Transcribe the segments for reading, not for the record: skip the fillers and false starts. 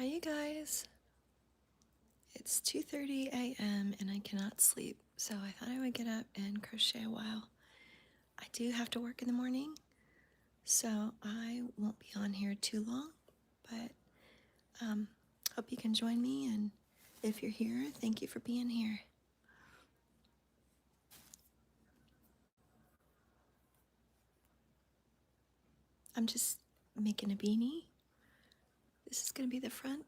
Hi you guys. It's 2:30 a.m. and I cannot sleep, so I thought I would get up and crochet a while. I do have to work in the morning, so I won't be on here too long, but hope you can join me, and if you're here, thank you for being here. I'm just making a beanie. This is going to be the front.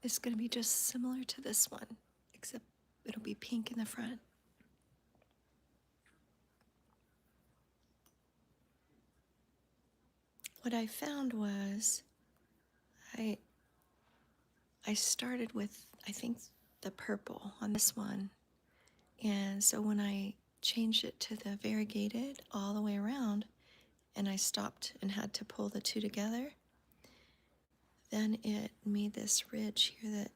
It's going to be just similar to this one, except it'll be pink in the front. What I found was I started with, I think, the purple on this one. And so when I changed it to the variegated all the way around and I stopped and had to pull the two together, then it made this ridge here that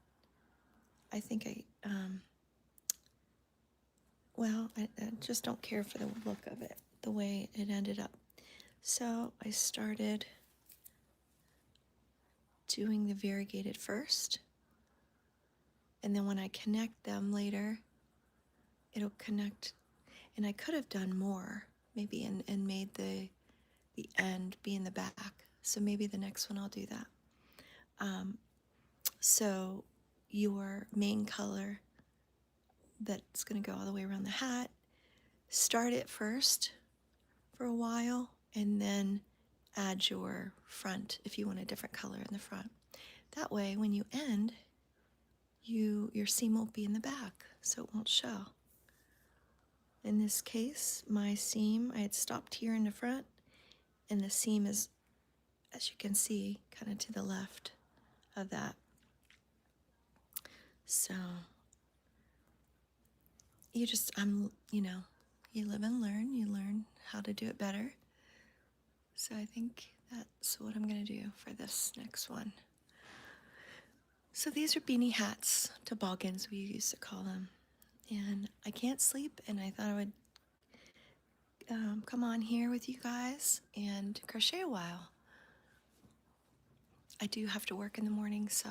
I think I just don't care for the look of it, the way it ended up. So I started doing the variegated first, and then when I connect them later, it'll connect. And I could have done more, maybe, and made the end be in the back. So maybe the next one I'll do that. So your main color that's going to go all the way around the hat, start it first for a while, and then add your front if you want a different color in the front. That way, when you end, your seam won't be in the back, so it won't show. In this case, my seam, I had stopped here in the front, and the seam is, as you can see, kind of to the left of that. So you just, you live and learn, you learn how to do it better. So I think that's what I'm gonna do for this next one. So these are beanie hats, toboggans we used to call them. And I can't sleep, and I thought I would come on here with you guys and crochet a while. I do have to work in the morning, so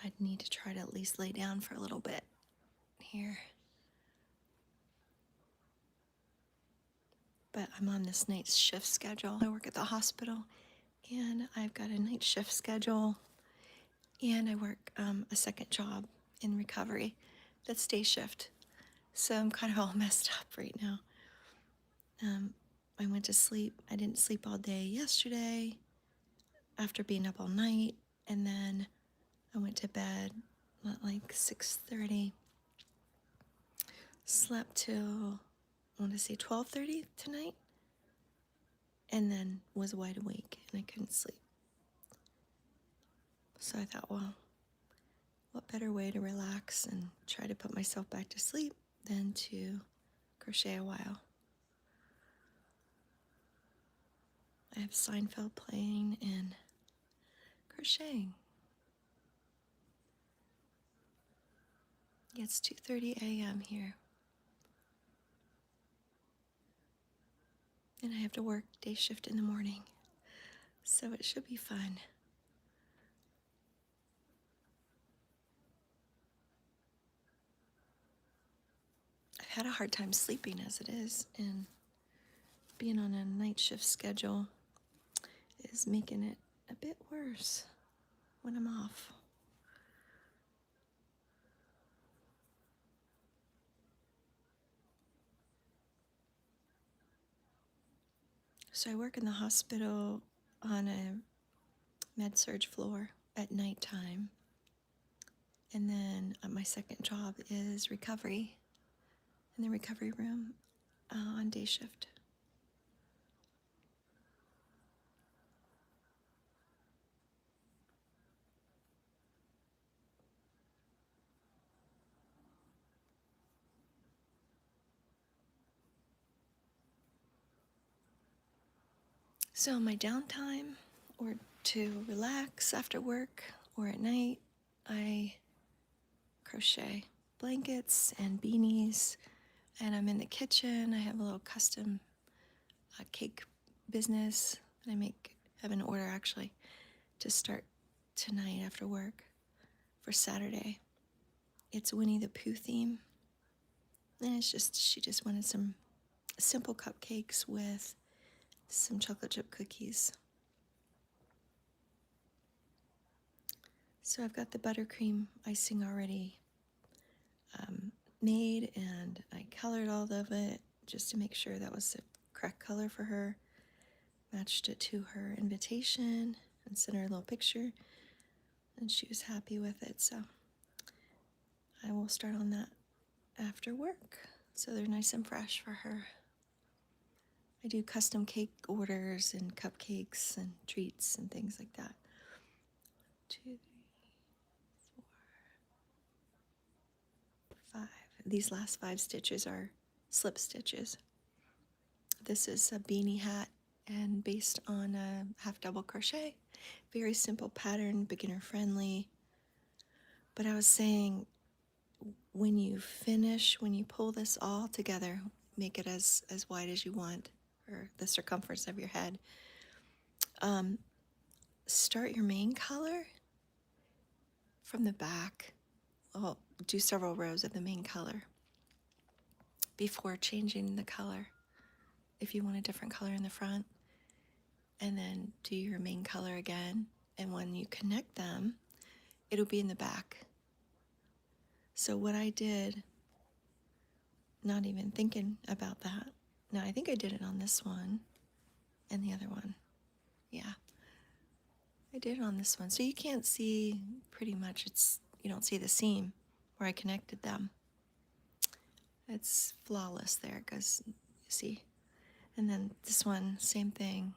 I'd need to try to at least lay down for a little bit here. But I'm on this night shift schedule. I work at the hospital, and I've got a night shift schedule, and I work a second job in recovery that's day shift. So I'm kind of all messed up right now. I went to sleep. I didn't sleep all day yesterday after being up all night, and then I went to bed at like 6:30. Slept till, I want to say 12:30 tonight, and then was wide awake and I couldn't sleep. So I thought, well, what better way to relax and try to put myself back to sleep than to crochet a while. I have Seinfeld playing and crocheting. It's 2:30 a.m. here. And I have to work day shift in the morning. So it should be fun. I've had a hard time sleeping as it is, and being on a night shift schedule is making it a bit worse when I'm off. So I work in the hospital on a med-surg floor at nighttime. And then my second job is recovery, in the recovery room on day shift. So my downtime, or to relax after work or at night, I crochet blankets and beanies, and I'm in the kitchen. I have a little custom cake business that I have an order actually, to start tonight after work for Saturday. It's Winnie the Pooh theme. And it's just, she just wanted some simple cupcakes with some chocolate chip cookies. So I've got the buttercream icing already made, and I colored all of it just to make sure that was the correct color for her. Matched it to her invitation and sent her a little picture, and she was happy with it. So I will start on that after work, so they're nice and fresh for her. I do custom cake orders and cupcakes and treats and things like that. 2, 3, 4, 5. These last 5 stitches are slip stitches. This is a beanie hat and based on a half double crochet. Very simple pattern, beginner friendly. But I was saying, when you finish, when you pull this all together, make it as wide as you want, or the circumference of your head. Start your main color from the back. Well, do several rows of the main color before changing the color if you want a different color in the front, and then do your main color again, and when you connect them, it'll be in the back. So what I did, not even thinking about that, now I think I did it on this one and the other one. Yeah, I did it on this one. So you can't see, pretty much, you don't see the seam where I connected them. It's flawless there. It goes, you see. And then this one, same thing.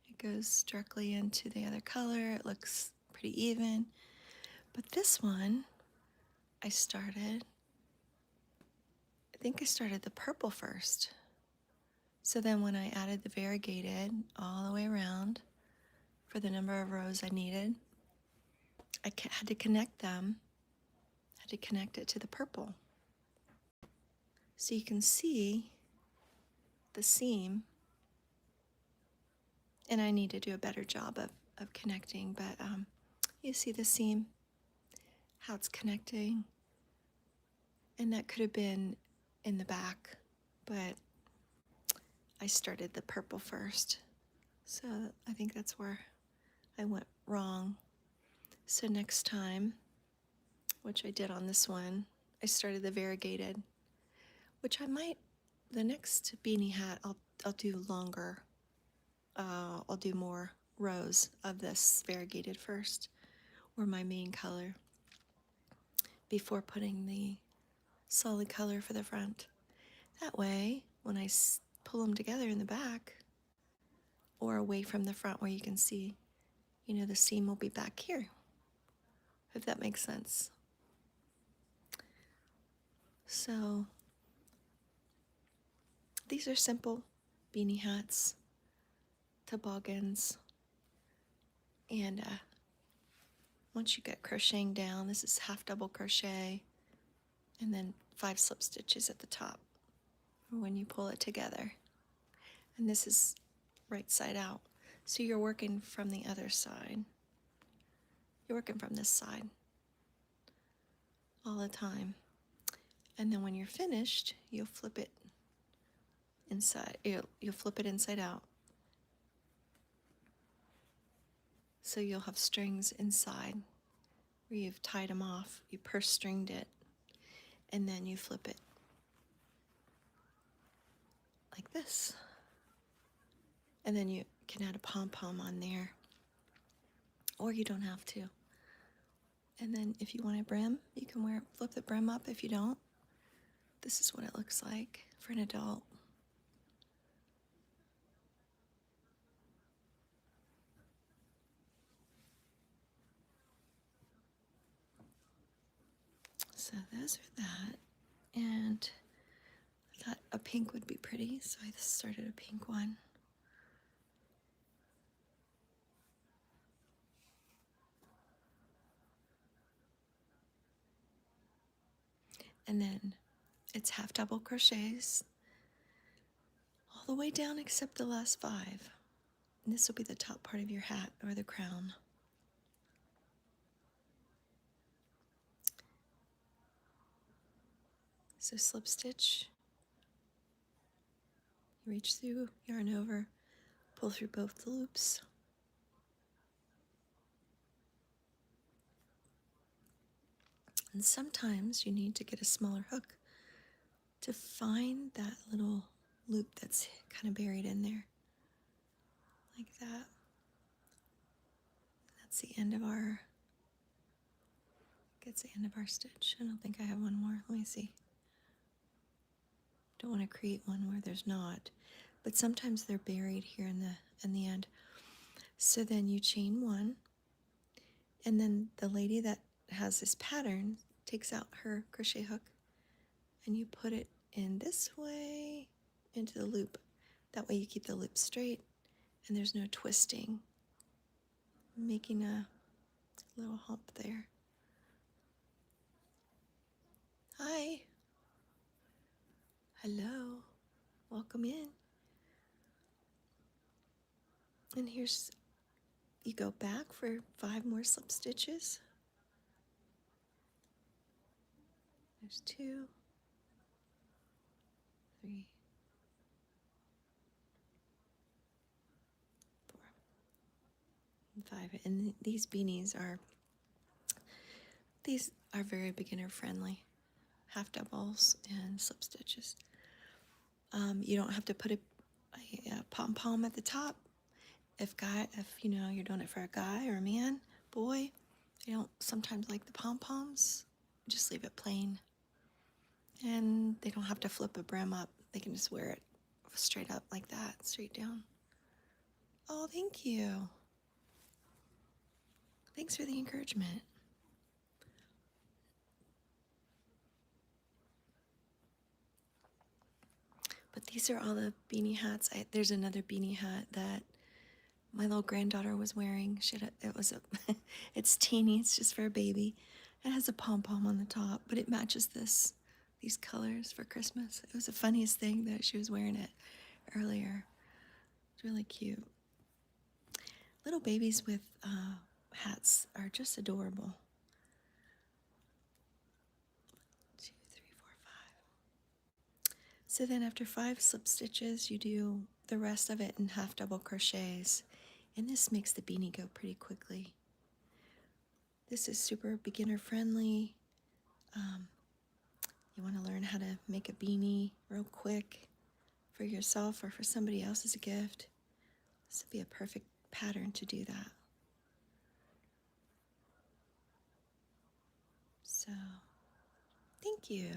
It goes directly into the other color. It looks pretty even. But this one, I think I started the purple first. So then when I added the variegated all the way around for the number of rows I needed, I had to connect them, had to connect it to the purple. So you can see the seam, and I need to do a better job of connecting, but you see the seam, how it's connecting, and that could have been in the back, but I started the purple first. So I think that's where I went wrong. So next time, which I did on this one, I started the variegated, which I might, the next beanie hat, I'll do longer. I'll do more rows of this variegated first, or my main color, before putting the solid color for the front. That way, when I pull them together in the back, or away from the front where you can see, the seam will be back here, if that makes sense. So these are simple beanie hats, toboggans, and once you get crocheting down, this is half double crochet and then 5 slip stitches at the top when you pull it together. And this is right side out. So you're working from the other side. You're working from this side all the time. And then when you're finished, you'll flip it inside. You'll flip it inside out. So you'll have strings inside where you've tied them off. You purse stringed it, and then you flip it like this. And then you can add a pom-pom on there, or you don't have to. And then if you want a brim, you can flip the brim up. If you don't, this is what it looks like for an adult. So those are that, and I thought a pink would be pretty, so I started a pink one. And then it's half double crochets all the way down except the last 5. this will be the top part of your hat or the crown. So slip stitch, reach through, yarn over, pull through both the loops. And sometimes you need to get a smaller hook to find that little loop that's kind of buried in there, like that. That's the end of our, gets the end of our stitch. I don't think I have one more. Let me see. Don't want to create one where there's not, but sometimes they're buried here in the end. So then you chain one, and then the lady that has this pattern takes out her crochet hook, and you put it in this way into the loop. That way you keep the loop straight and there's no twisting, making a little hump there. Hi. Hello. Welcome in. And here's, you go back for 5 more slip stitches. There's 2, 3, 4, and 5. And these beanies are very beginner friendly. Half doubles and slip stitches. You don't have to put a pom-pom at the top. If you know you're doing it for a guy or a man, boy, they don't sometimes like the pom-poms. Just leave it plain. And they don't have to flip a brim up. They can just wear it straight up like that, straight down. Oh, thank you. Thanks for the encouragement. But these are all the beanie hats. There's another beanie hat that my little granddaughter was wearing. It's teeny, it's just for a baby. It has a pom-pom on the top, but it matches these colors for Christmas. It was the funniest thing that she was wearing it earlier. It's really cute. Little babies with hats are just adorable. 2, 3, 4, 5. So then after 5 slip stitches, you do the rest of it in half double crochets. And this makes the beanie go pretty quickly. This is super beginner friendly. You want to learn how to make a beanie real quick for yourself or for somebody else as a gift. This would be a perfect pattern to do that. So, thank you.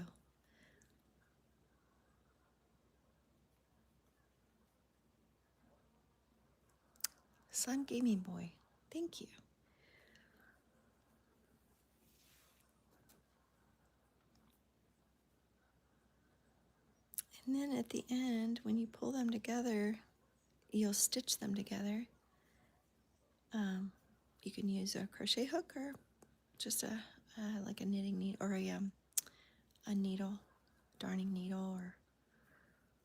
Slime Gaming Boy, thank you. And then at the end, when you pull them together, you'll stitch them together. You can use a crochet hook or just like a knitting needle or a needle, darning needle, or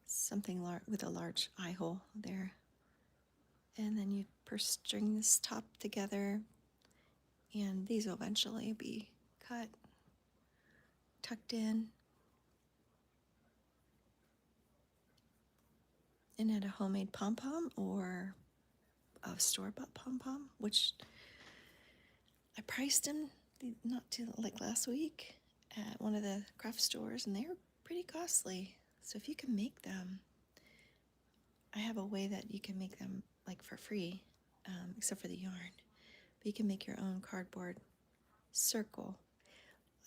something with a large eye hole there. And then you string this top together, and these will eventually be cut, tucked in. And add a homemade pom-pom or a store-bought pom-pom, which I priced them like last week at one of the craft stores, and they're pretty costly. So if you can make them, I have a way that you can make them like for free, except for the yarn. But you can make your own cardboard circle.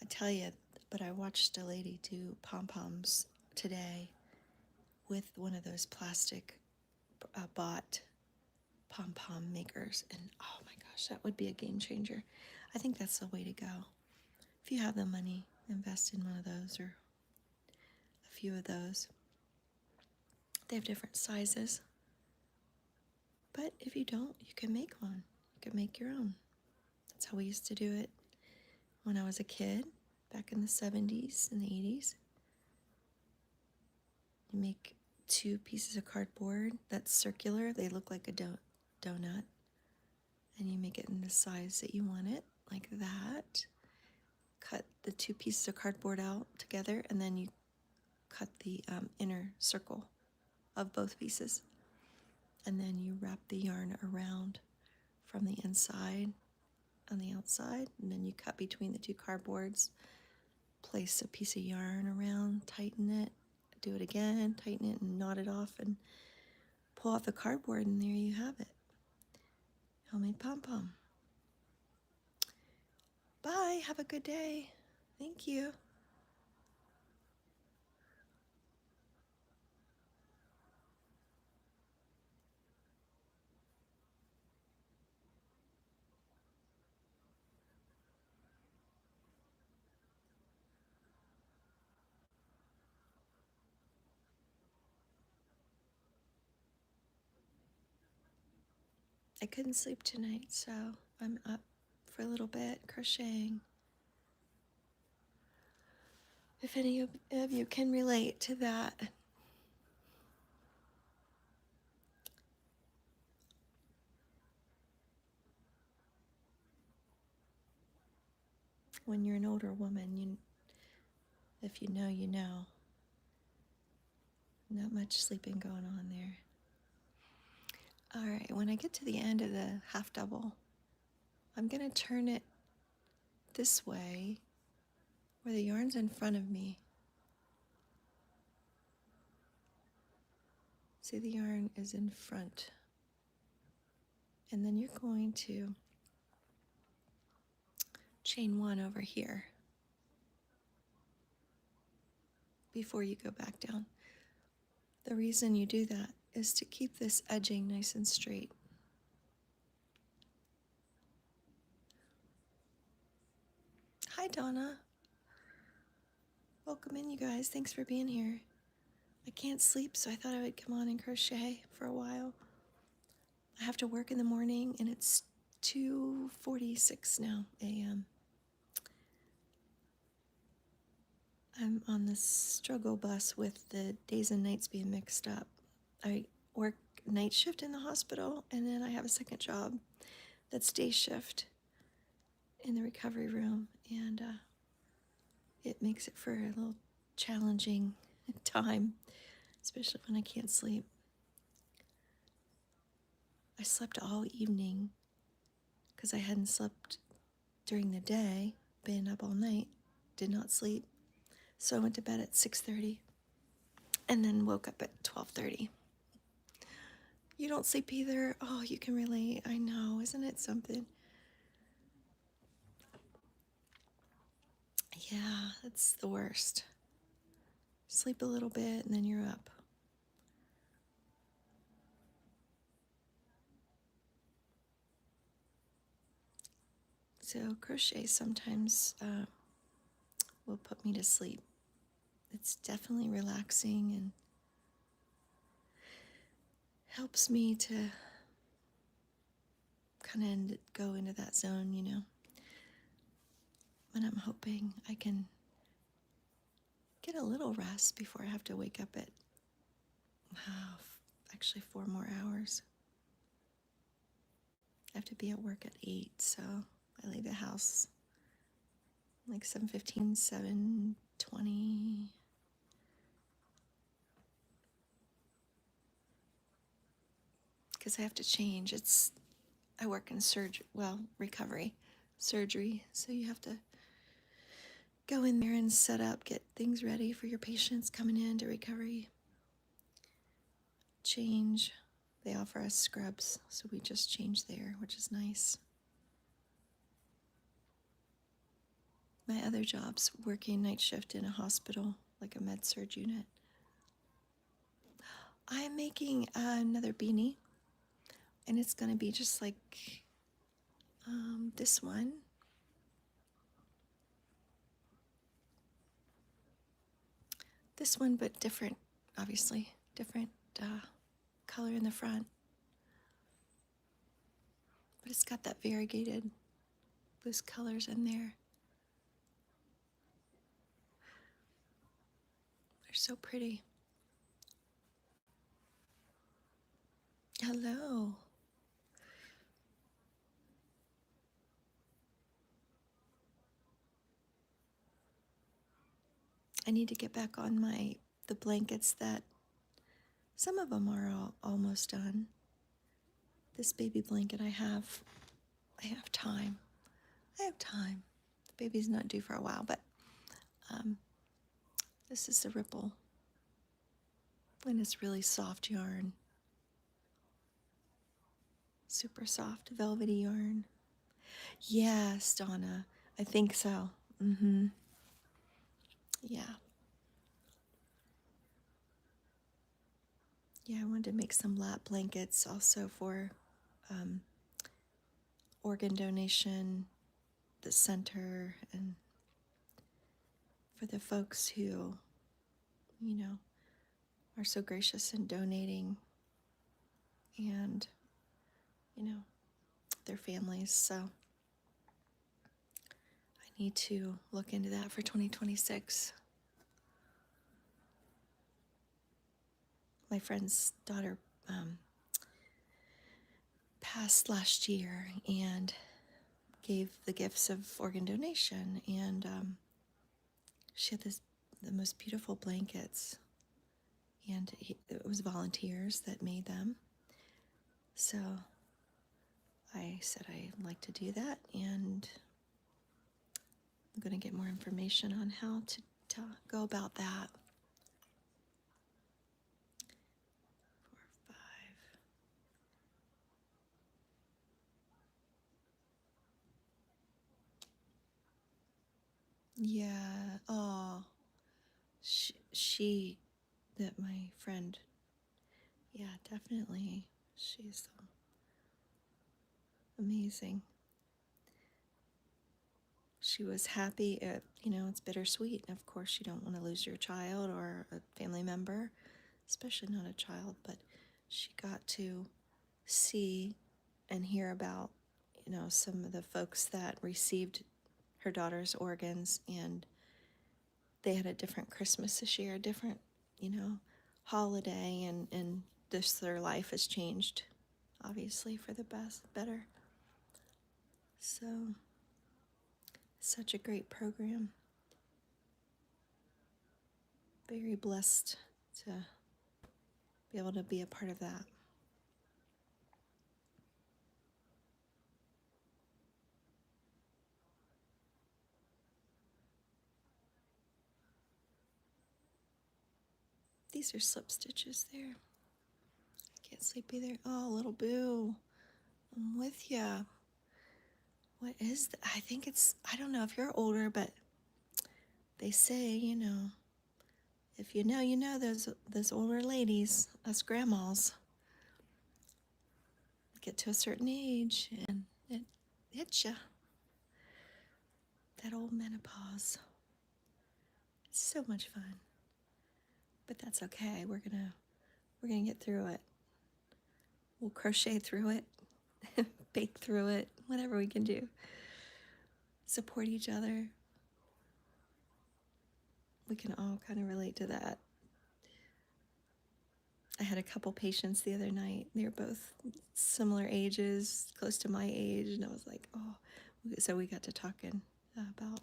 I tell you, but I watched a lady do pom-poms today with one of those plastic bought pom-pom makers, and oh my gosh, that would be a game changer. I think that's the way to go. If you have the money, invest in one of those or a few of those. They have different sizes, but if you don't, you can make one. You can make your own. That's how we used to do it when I was a kid, back in the 70s and the 80s. You make 2 pieces of cardboard that's circular. They look like a donut. donut, and you make it in the size that you want it, like that. Cut the two pieces of cardboard out together, and then you cut the inner circle of both pieces. And then you wrap the yarn around from the inside on the outside, and then you cut between the two cardboards, place a piece of yarn around, tighten it, do it again, tighten it and knot it off, and pull off the cardboard, and there you have it. Homemade pom-pom. Bye, have a good day. Thank you. I couldn't sleep tonight, so I'm up for a little bit crocheting. If any of you can relate to that. When you're an older woman, if you know, you know. Not much sleeping going on there. All right, when I get to the end of the half double, I'm gonna turn it this way where the yarn's in front of me. See, the yarn is in front. And then you're going to chain one over here before you go back down. The reason you do that is to keep this edging nice and straight. Hi, Donna. Welcome in, you guys. Thanks for being here. I can't sleep, so I thought I would come on and crochet for a while. I have to work in the morning, and it's 2:46 now a.m. I'm on this struggle bus with the days and nights being mixed up. I work night shift in the hospital, and then I have a second job that's day shift in the recovery room, and it makes it for a little challenging time, especially when I can't sleep. I slept all evening because I hadn't slept during the day, been up all night, did not sleep. So I went to bed at 6:30 and then woke up at 12:30. You don't sleep either? Oh, you can relate. I know, isn't it something? Yeah, it's the worst. Sleep a little bit and then you're up. So crochet sometimes will put me to sleep. It's definitely relaxing and helps me to kind of go into that zone, you know. And I'm hoping I can get a little rest before I have to wake up at actually 4 more hours. I have to be at work at 8, so I leave the house like 7:15, 7:20. Because I have to change. I work in recovery, surgery, so you have to go in there and set up, get things ready for your patients coming into recovery. Change. They offer us scrubs, so we just change there, which is nice. My other job's working night shift in a hospital, like a med-surg unit. I'm making another beanie, and it's going to be just like this one. This one, but different, obviously. Different color in the front. But it's got that variegated loose colors in there. They're so pretty. Hello. I need to get back on the blankets that some of them are almost done. This baby blanket I have time. I have time. The baby's not due for a while, but um, this is the Ripple, and it's really soft yarn, super soft, velvety yarn. Yes, Donna, I think so. Mm-hmm. Yeah. Yeah, I wanted to make some lap blankets also for um, organ donation, the center, and for the folks who, you know, are so gracious in donating and, you know, their families. So I need to look into that for 2026. My friend's daughter passed last year and gave the gifts of organ donation, and she had the most beautiful blankets, and it was volunteers that made them. So I said I'd like to do that, and I'm going to get more information on how to go about that. 4, 5. Yeah. Oh, she that my friend. Yeah, definitely. She's amazing. She was happy. It's bittersweet. Of course, you don't want to lose your child or a family member, especially not a child, but she got to see and hear about, some of the folks that received her daughter's organs, and they had a different Christmas this year, a different, holiday, and their life has changed, obviously, for the better. So, such a great program. Very blessed to be able to be a part of that. These are slip stitches there. I can't sleep either. Oh, little boo. I'm with ya. What is that? I think I don't know if you're older, but they say, if you know, those older ladies, us grandmas, get to a certain age and it hits ya. That old menopause. It's so much fun. But that's okay. We're gonna get through it. We'll crochet through it, bake through it, whatever we can do. Support each other. We can all kind of relate to that. I had a couple patients the other night. They were both similar ages, close to my age, and I was like, oh. So we got to talking about,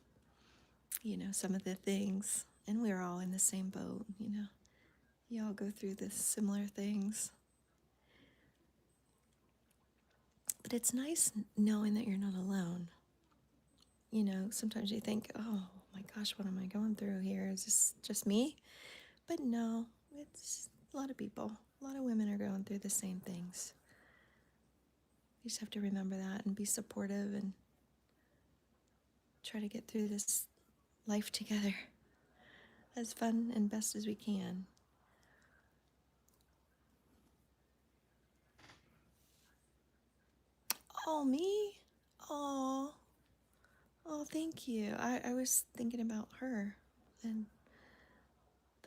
some of the things, and we were all in the same boat, You all go through this similar things. But it's nice knowing that you're not alone. Sometimes you think, oh my gosh, what am I going through here? Is this just me? But no, it's a lot of people. A lot of women are going through the same things. You just have to remember that and be supportive and try to get through this life together as fun and best as we can. Oh, me? Oh, thank you. I was thinking about her and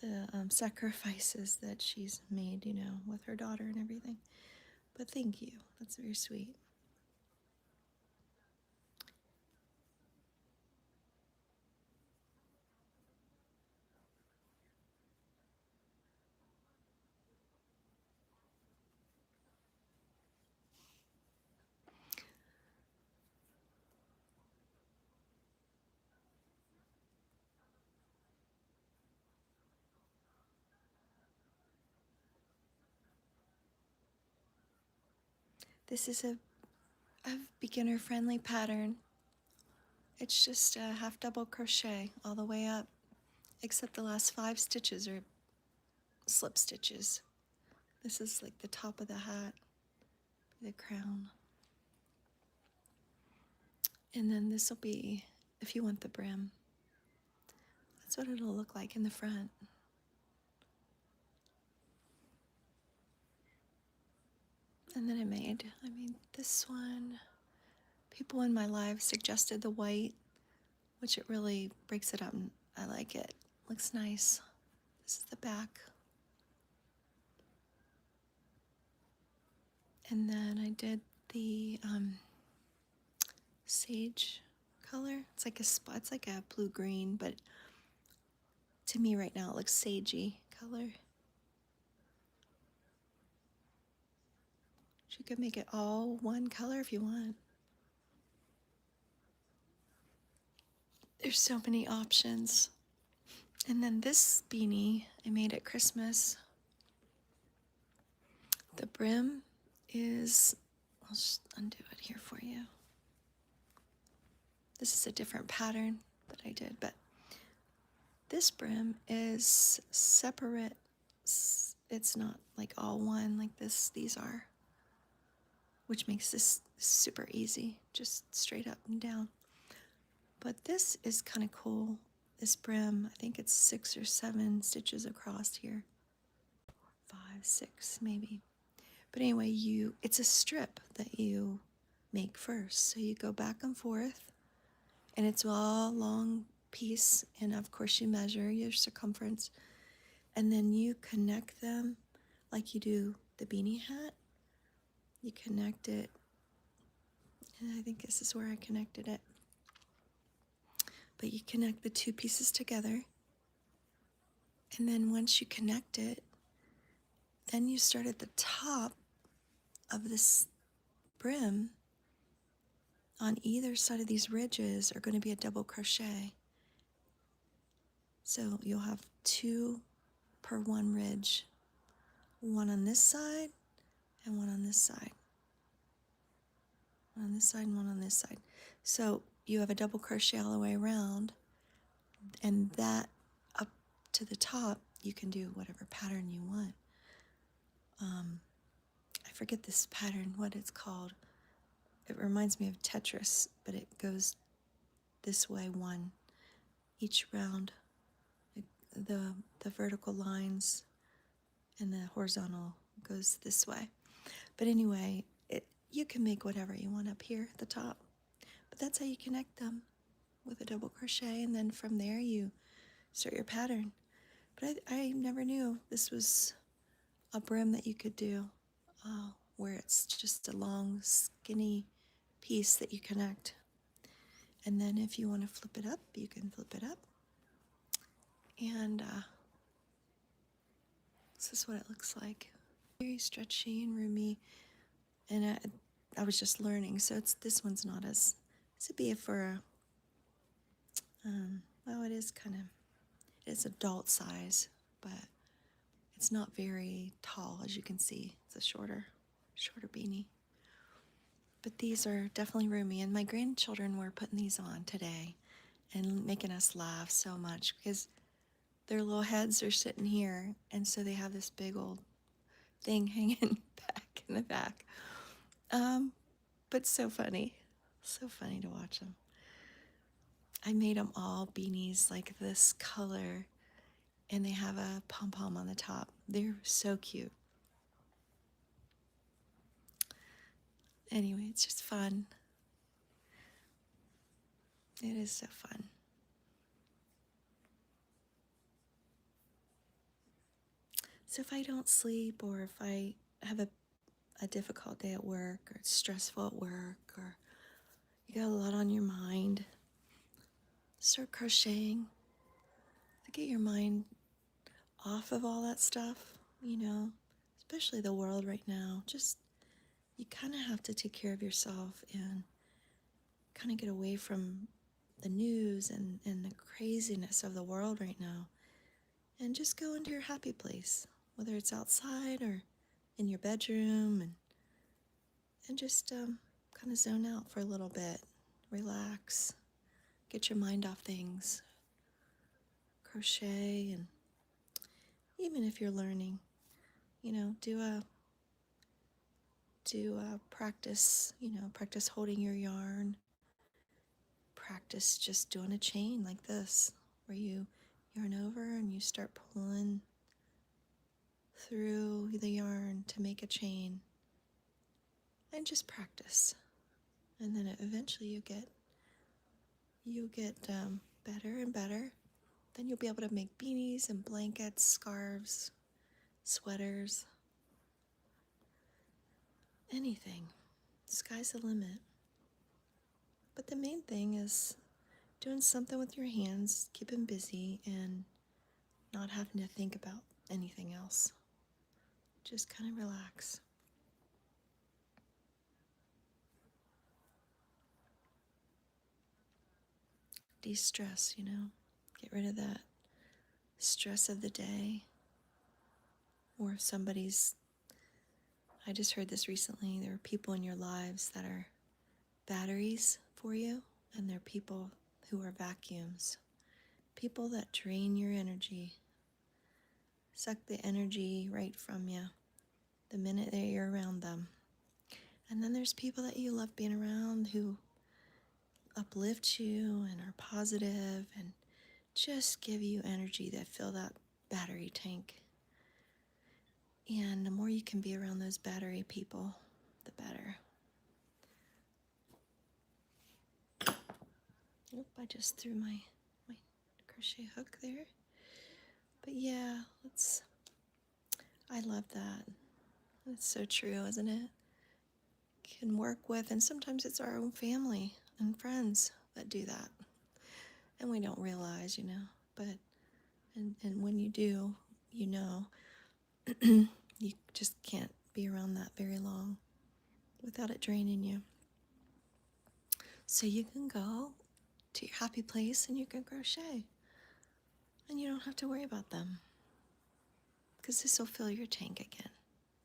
the sacrifices that she's made, with her daughter and everything. But thank you. That's very sweet. This is a beginner-friendly pattern. It's just a half double crochet all the way up, except the last 5 stitches are slip stitches. This is like the top of the hat, the crown. And then this will be, if you want the brim, that's what it'll look like in the front. And then I made this one. People in my life suggested the white, which it really breaks it up, and I like it. Looks nice. This is the back. And then I did the sage color. It's like a spot. It's like a blue-green, but to me right now it looks sagey color. You could make it all one color if you want. There's so many options. And then this beanie I made at Christmas. The brim is, I'll just undo it here for you. This is a different pattern that I did, but this brim is separate. It's not like all one like this. These are, which makes this super easy, just straight up and down. But this is kind of cool. This brim, I think it's 6 or 7 stitches across here. 5, 6 maybe. But anyway, it's a strip that you make first. So you go back and forth, and it's all long piece, and of course you measure your circumference, and then you connect them like you do the beanie hat. You connect it, and I think this is where I connected it. But you connect the 2 pieces together, and then once you connect it, then you start at the top of this brim. On either side of these ridges are going to be a double crochet. So you'll have 2 per one ridge, one on this side and one on this side. One on this side and one on this side. So you have a double crochet all the way around, and that up to the top, you can do whatever pattern you want. I forget this pattern, what it's called. It reminds me of Tetris, but it goes this way, one each round. The vertical lines and the horizontal goes this way. But anyway, you can make whatever you want up here at the top. But that's how you connect them, with a double crochet, and then from there you start your pattern. But I never knew this was a brim that you could do, where it's just a long, skinny piece that you connect. And then if you want to flip it up, you can flip it up. And this is what it looks like. Very stretchy and roomy. And I was just learning, so this one's not as, this would be for well, it is kind of, it's adult size, but it's not very tall, as you can see. It's a shorter beanie. But these are definitely roomy, and my grandchildren were putting these on today and making us laugh so much because their little heads are sitting here, and so they have this big old thing hanging back in the back. But so funny to watch them. I made them all beanies like this color, and they have a pom-pom on the top. They're so cute. Anyway, it's just fun. It is so fun. So if I don't sleep, or if I have a difficult day at work, or it's stressful at work, or you got a lot on your mind, start crocheting to get your mind off of all that stuff, especially the world right now. Just, you kind of have to take care of yourself and kind of get away from the news and the craziness of the world right now, and just go into your happy place, whether it's outside or in your bedroom, and just kind of zone out for a little bit. Relax. Get your mind off things. Crochet, and even if you're learning, do a practice, practice holding your yarn. Practice just doing a chain like this, where you yarn over and you start pulling through the yarn to make a chain, and just practice. And then eventually you get better and better. Then you'll be able to make beanies and blankets, scarves, sweaters, anything. Sky's the limit. But the main thing is doing something with your hands, keeping busy, and not having to think about anything else. Just kind of relax. De-stress, Get rid of that stress of the day. Or if I just heard this recently, there are people in your lives that are batteries for you, and there are people who are vacuums. People that drain your energy, suck the energy right from you the minute that you're around them. And then there's people that you love being around who uplift you and are positive and just give you energy that fill that battery tank. And the more you can be around those battery people, the better. Oop, I just threw my crochet hook there. But yeah, I love that. It's so true, isn't it? Can work with, and sometimes it's our own family and friends that do that. And we don't realize, but, and when you do, you just can't be around that very long without it draining you. So you can go to your happy place and you can crochet. And you don't have to worry about them, because this will fill your tank again.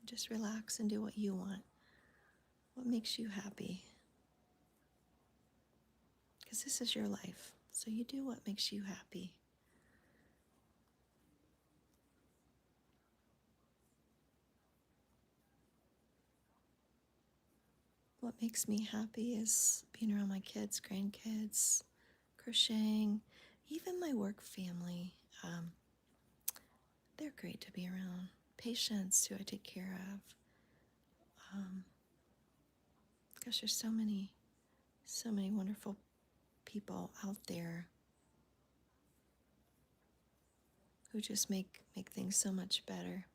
Just relax and do what you want, what makes you happy. Because this is your life, so you do what makes you happy. What makes me happy is being around my kids, grandkids, crocheting, even my work family. They're great to be around. Patients who I take care of. Gosh, there's so many wonderful people out there who just make things so much better.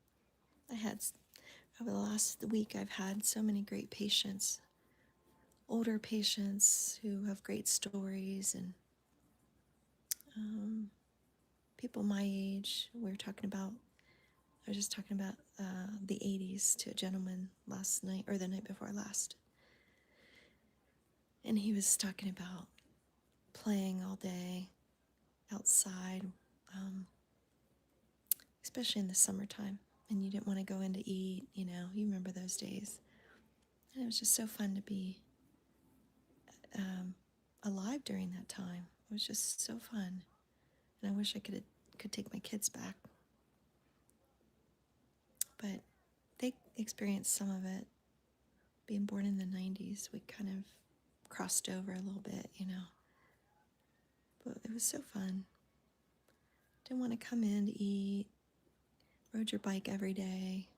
Over the last week, I've had so many great patients, older patients who have great stories, and people my age. I was just talking about the 80s to a gentleman last night, or the night before last. And he was talking about playing all day outside, especially in the summertime. And you didn't want to go in to eat, you remember those days. And it was just so fun to be alive during that time. It was just so fun. And I wish I could take my kids back. But they experienced some of it. Being born in the 90s, we kind of crossed over a little bit, But it was so fun. Didn't want to come in to eat. Rode your bike every day.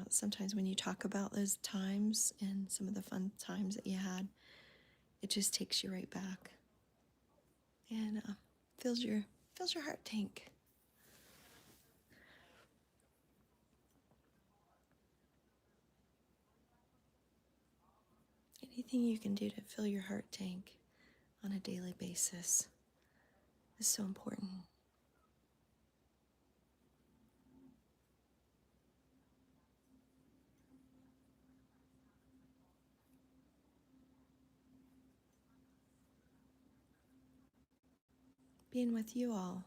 Sometimes when you talk about those times and some of the fun times that you had, it just takes you right back. And fills your heart tank. Anything you can do to fill your heart tank on a daily basis is so important. Being with you all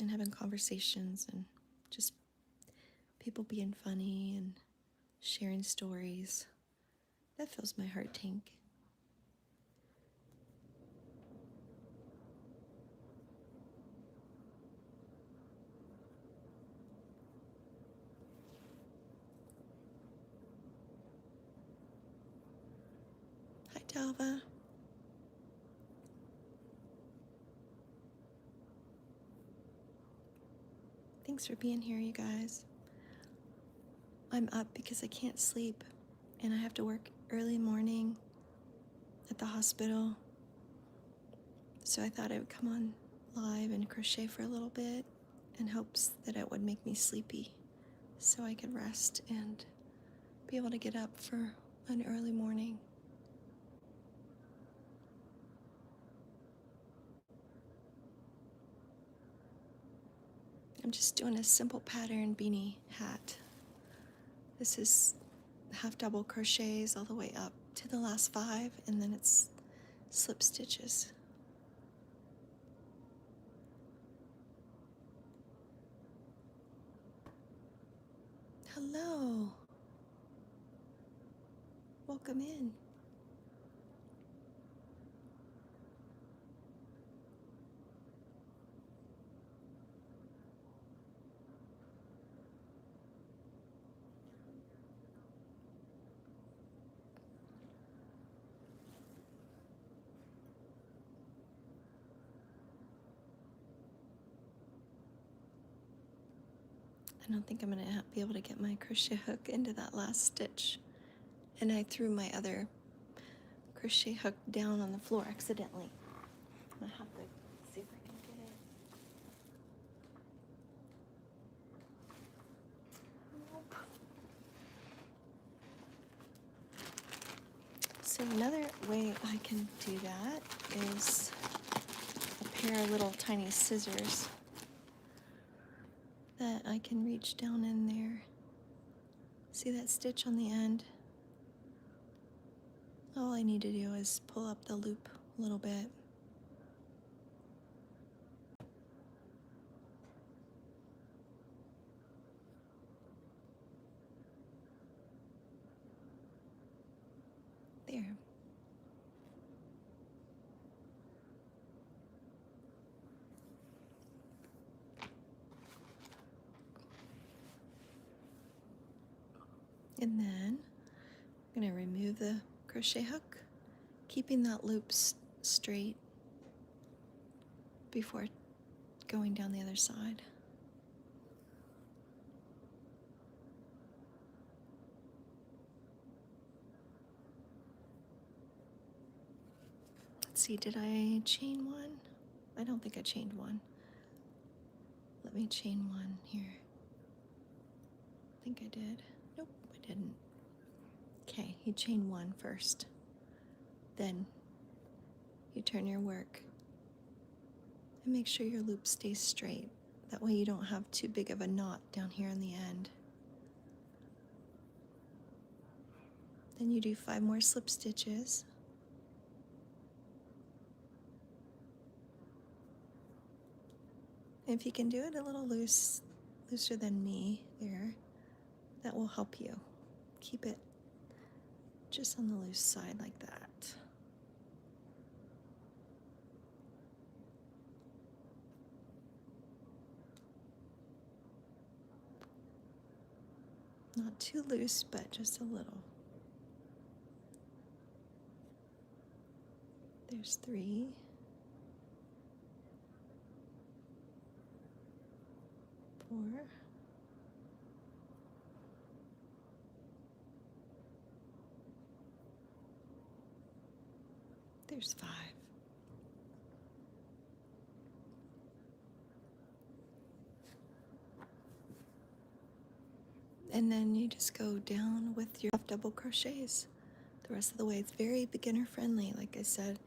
and having conversations and just people being funny and sharing stories. That fills my heart tank. Hi, Dalva. Thanks for being here, you guys. I'm up because I can't sleep, and I have to work early morning at the hospital. So I thought I would come on live and crochet for a little bit in hopes that it would make me sleepy so I could rest and be able to get up for an early morning. I'm just doing a simple pattern beanie hat. This is half double crochets all the way up to the last 5, and then it's slip stitches. Hello. Welcome in. I don't think I'm going to be able to get my crochet hook into that last stitch. And I threw my other crochet hook down on the floor accidentally. I'm going to have to see if I can get it. Nope. So another way I can do that is a pair of little tiny scissors that I can reach down in there. See that stitch on the end? All I need to do is pull up the loop a little bit. There. And then I'm going to remove the crochet hook, keeping that loop straight before going down the other side. Let's see, did I chain one? I don't think I chained one. Let me chain one here. I think I did. Nope, I didn't. Okay, you chain one first. Then you turn your work and make sure your loop stays straight. That way you don't have too big of a knot down here in the end. Then you do 5 more slip stitches. If you can do it a little looser than me there, that will help you. Keep it just on the loose side like that. Not too loose, but just a little. There's 3. 4. There's 5. And then you just go down with your double crochets the rest of the way. It's very beginner friendly, like I said.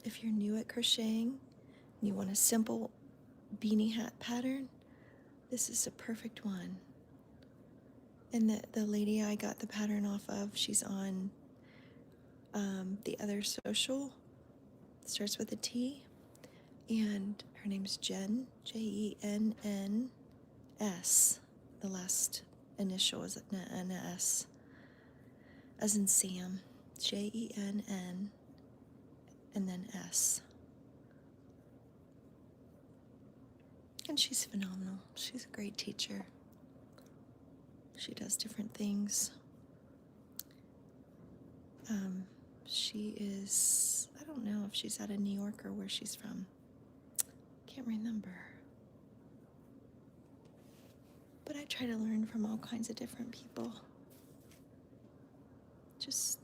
If you're new at crocheting and you want a simple beanie hat pattern, this is a perfect one. And the lady I got the pattern off of, she's on the other social. It starts with a T, and her name's Jen, Jenns, the last initial is an S, as in Sam, Jenn, and then S. And she's phenomenal. She's a great teacher. She does different things. She is, I don't know if she's out of New York or where she's from. Can't remember. But I try to learn from all kinds of different people. Just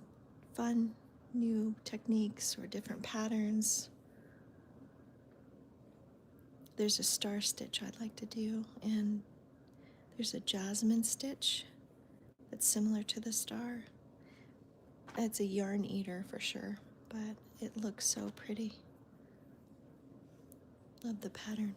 fun, new techniques or different patterns. There's a star stitch I'd like to do, and there's a jasmine stitch that's similar to the star. It's a yarn eater for sure, but it looks so pretty. Love the pattern.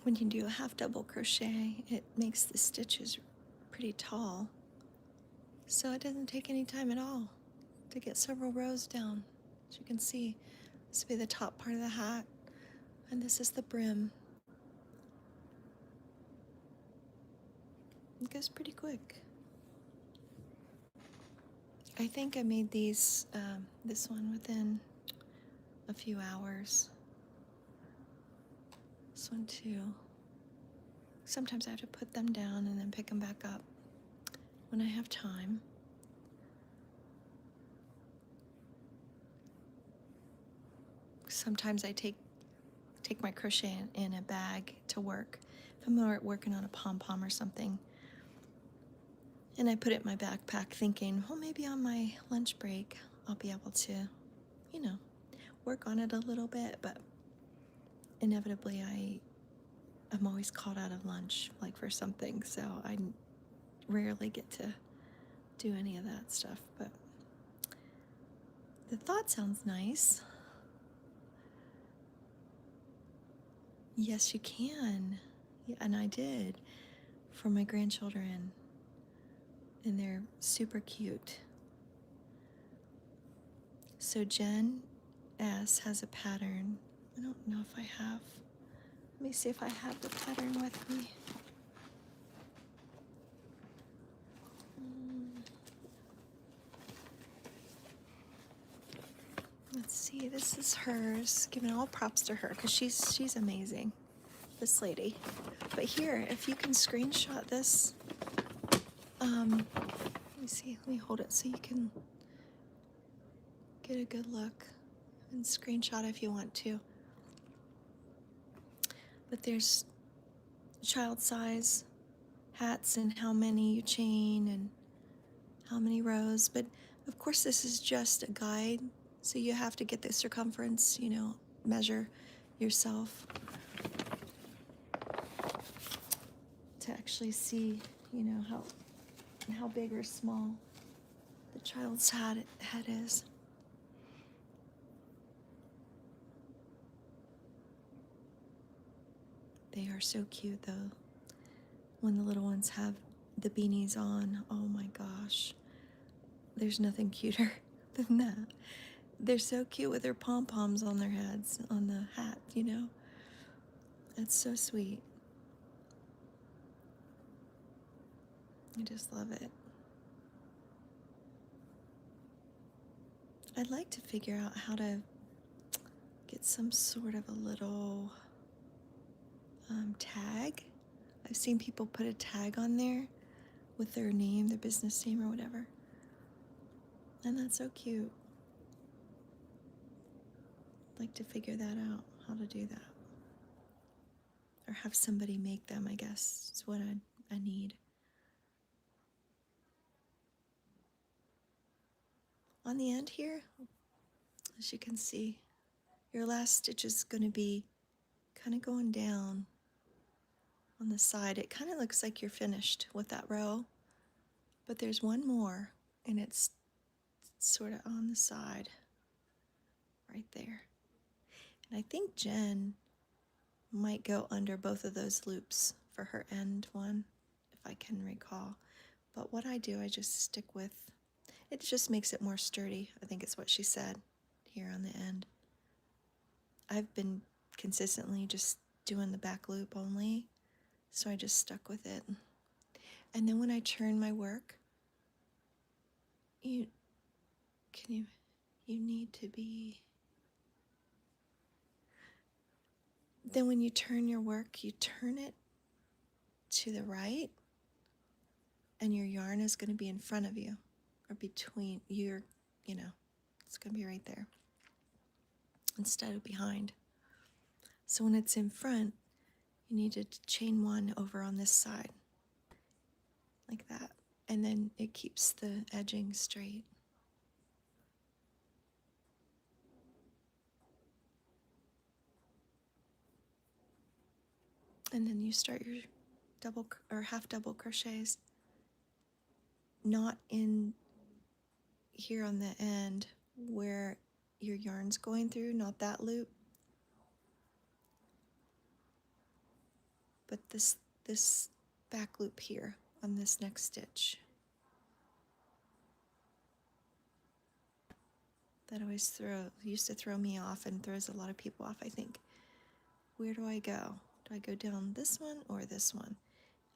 When you do a half double crochet, it makes the stitches pretty tall. So it doesn't take any time at all to get several rows down. As you can see, this will be the top part of the hat, and this is the brim. It goes pretty quick. I think I made this one within a few hours. This one too. Sometimes I have to put them down and then pick them back up when I have time. Sometimes I take my crochet in a bag to work. If I'm working on a pom-pom or something, and I put it in my backpack thinking, well, maybe on my lunch break I'll be able to, work on it a little bit, but inevitably I'm always called out of lunch, like for something, so I rarely get to do any of that stuff, but the thought sounds nice. Yes, you can. Yeah, and I did for my grandchildren, and they're super cute. So Jen S has a pattern. I don't know if I have. Let me see if I have the pattern with me. Let's see, this is hers. Giving all props to her because she's amazing, this lady. But here, if you can screenshot this, let me see, let me hold it so you can get a good look, and screenshot if you want to. But there's child size hats and how many you chain and how many rows. But of course this is just a guide, so you have to get the circumference, measure yourself to actually see, how big or small the child's head is. They are so cute though. When the little ones have the beanies on, oh my gosh. There's nothing cuter than that. They're so cute with their pom-poms on their heads, on the hat, It's so sweet. I just love it. I'd like to figure out how to get some sort of a little tag. I've seen people put a tag on there with their name, their business name or whatever. And that's so cute. I'd like to figure that out, how to do that. Or have somebody make them, I guess, is what I need. On the end here, as you can see, your last stitch is going to be kind of going down on the side. It kind of looks like you're finished with that row, but there's one more, and it's sort of on the side right there. And I think Jen might go under both of those loops for her end one, if I can recall. But what I do, I just stick with, it just makes it more sturdy. I think it's what she said here on the end. I've been consistently just doing the back loop only, so I just stuck with it. And then when I turn my work, you need to be, then when you turn your work, you turn it to the right, and your yarn is going to be in front of you, or between your, it's going to be right there instead of behind. So when it's in front, you need to chain one over on this side, like that, and then it keeps the edging straight. And then you start your double or half double crochets, not in here on the end where your yarn's going through, not that loop, but this back loop here on this next stitch. That always used to throw me off and throws a lot of people off, I think. Where do I go? Do I go down this one or this one?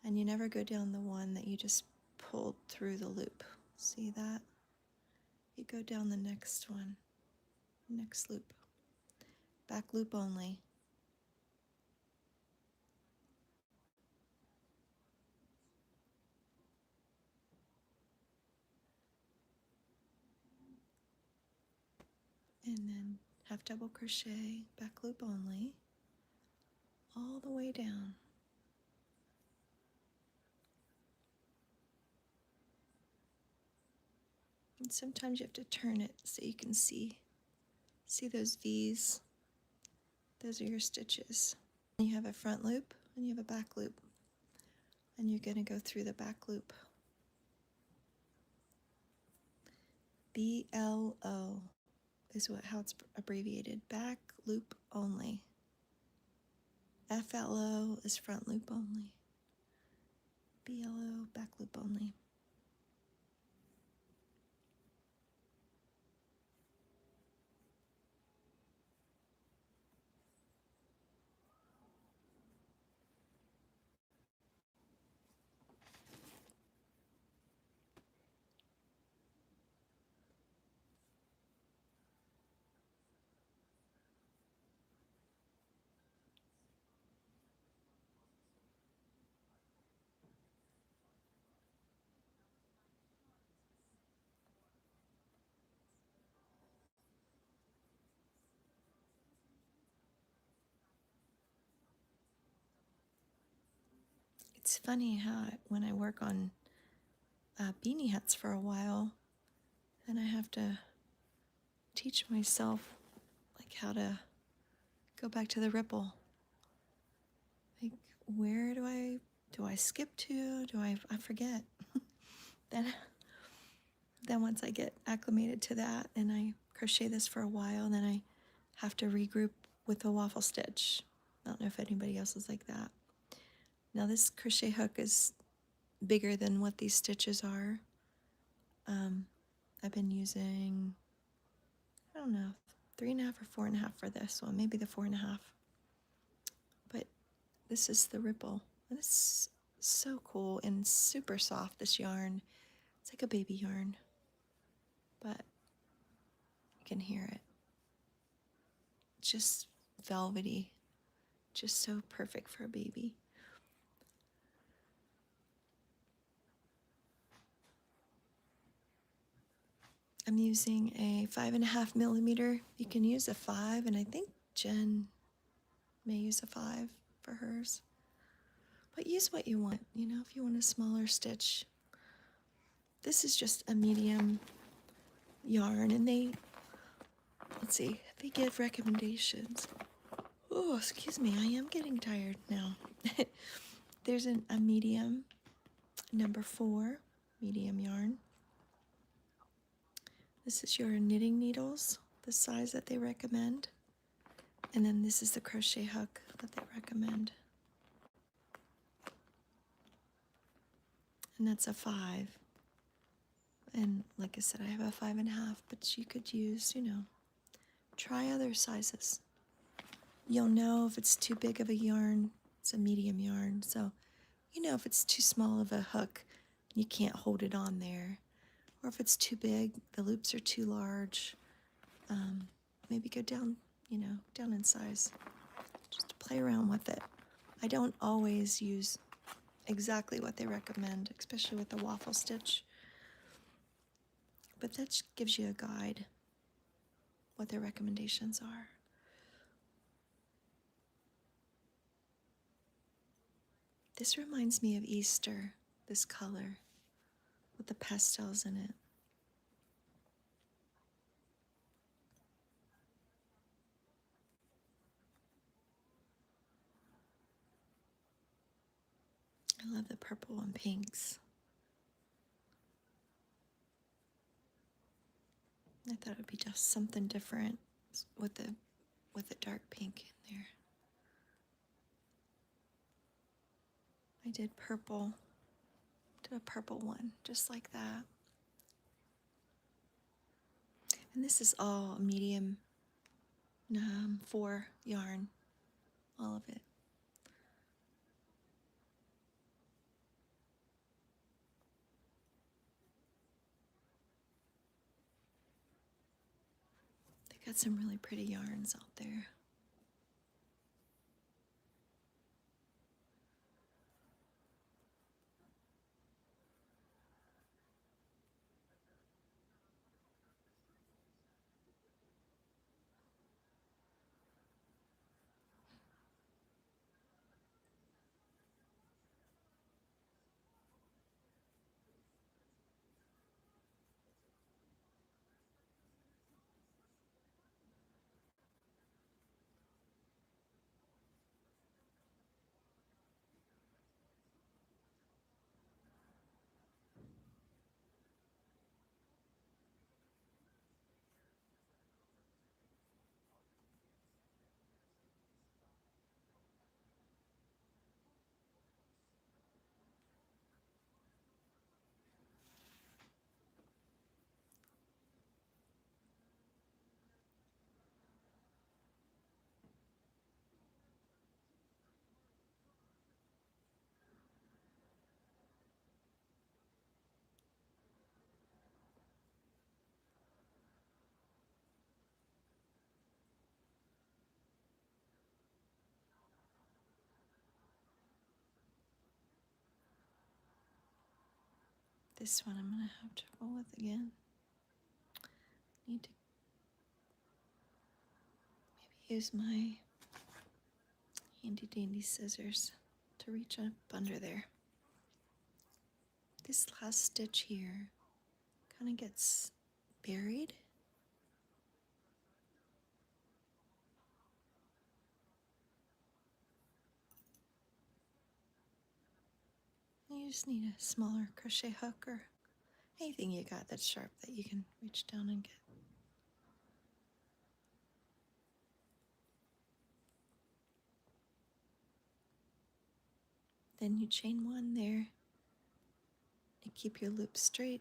And you never go down the one that you just pulled through the loop. See that? You go down the next one, next loop. Back loop only. And then half double crochet, back loop only, all the way down. And sometimes you have to turn it so you can see those V's. Those are your stitches. You have a front loop and you have a back loop, and you're going to go through the back loop. BLO is how it's abbreviated, back loop only. FLO is front loop only. BLO, back loop only. It's funny how when I work on beanie hats for a while, then I have to teach myself like how to go back to the ripple. Like, where do I skip to? I forget. Then once I get acclimated to that and I crochet this for a while, then I have to regroup with a waffle stitch. I don't know if anybody else is like that. Now this crochet hook is bigger than what these stitches are. I've been using, I don't know, 3.5 or 4.5 for this one, maybe the 4.5. But this is the ripple. And it's so cool and super soft, this yarn. It's like a baby yarn, but you can hear it. Just velvety, just so perfect for a baby. I'm using a 5.5 millimeter. You can use a 5, and I think Jen may use a 5 for hers. But use what you want, if you want a smaller stitch. This is just a medium yarn, and let's see, they give recommendations. Oh, excuse me, I am getting tired now. there's a medium, number 4, medium yarn. This is your knitting needles, the size that they recommend. And then this is the crochet hook that they recommend. And that's a 5. And like I said, I have a 5.5, but you could use, try other sizes. You'll know if it's too big of a yarn, it's a medium yarn. So, if it's too small of a hook, you can't hold it on there. Or if it's too big, the loops are too large, maybe go down, down in size. Just play around with it. I don't always use exactly what they recommend, especially with the waffle stitch. But that gives you a guide, what their recommendations are. This reminds me of Easter, this color, with the pastels in it. I love the purple and pinks. I thought it would be just something different with the dark pink in there. I did purple, did a purple one, just like that. And this is all medium 4 yarn, all of it. They got some really pretty yarns out there. This one I'm going to have trouble with again. Need to maybe use my handy dandy scissors to reach up under there. This last stitch here kind of gets buried. You just need a smaller crochet hook or anything you got that's sharp that you can reach down and get. Then you chain 1 there and keep your loop straight.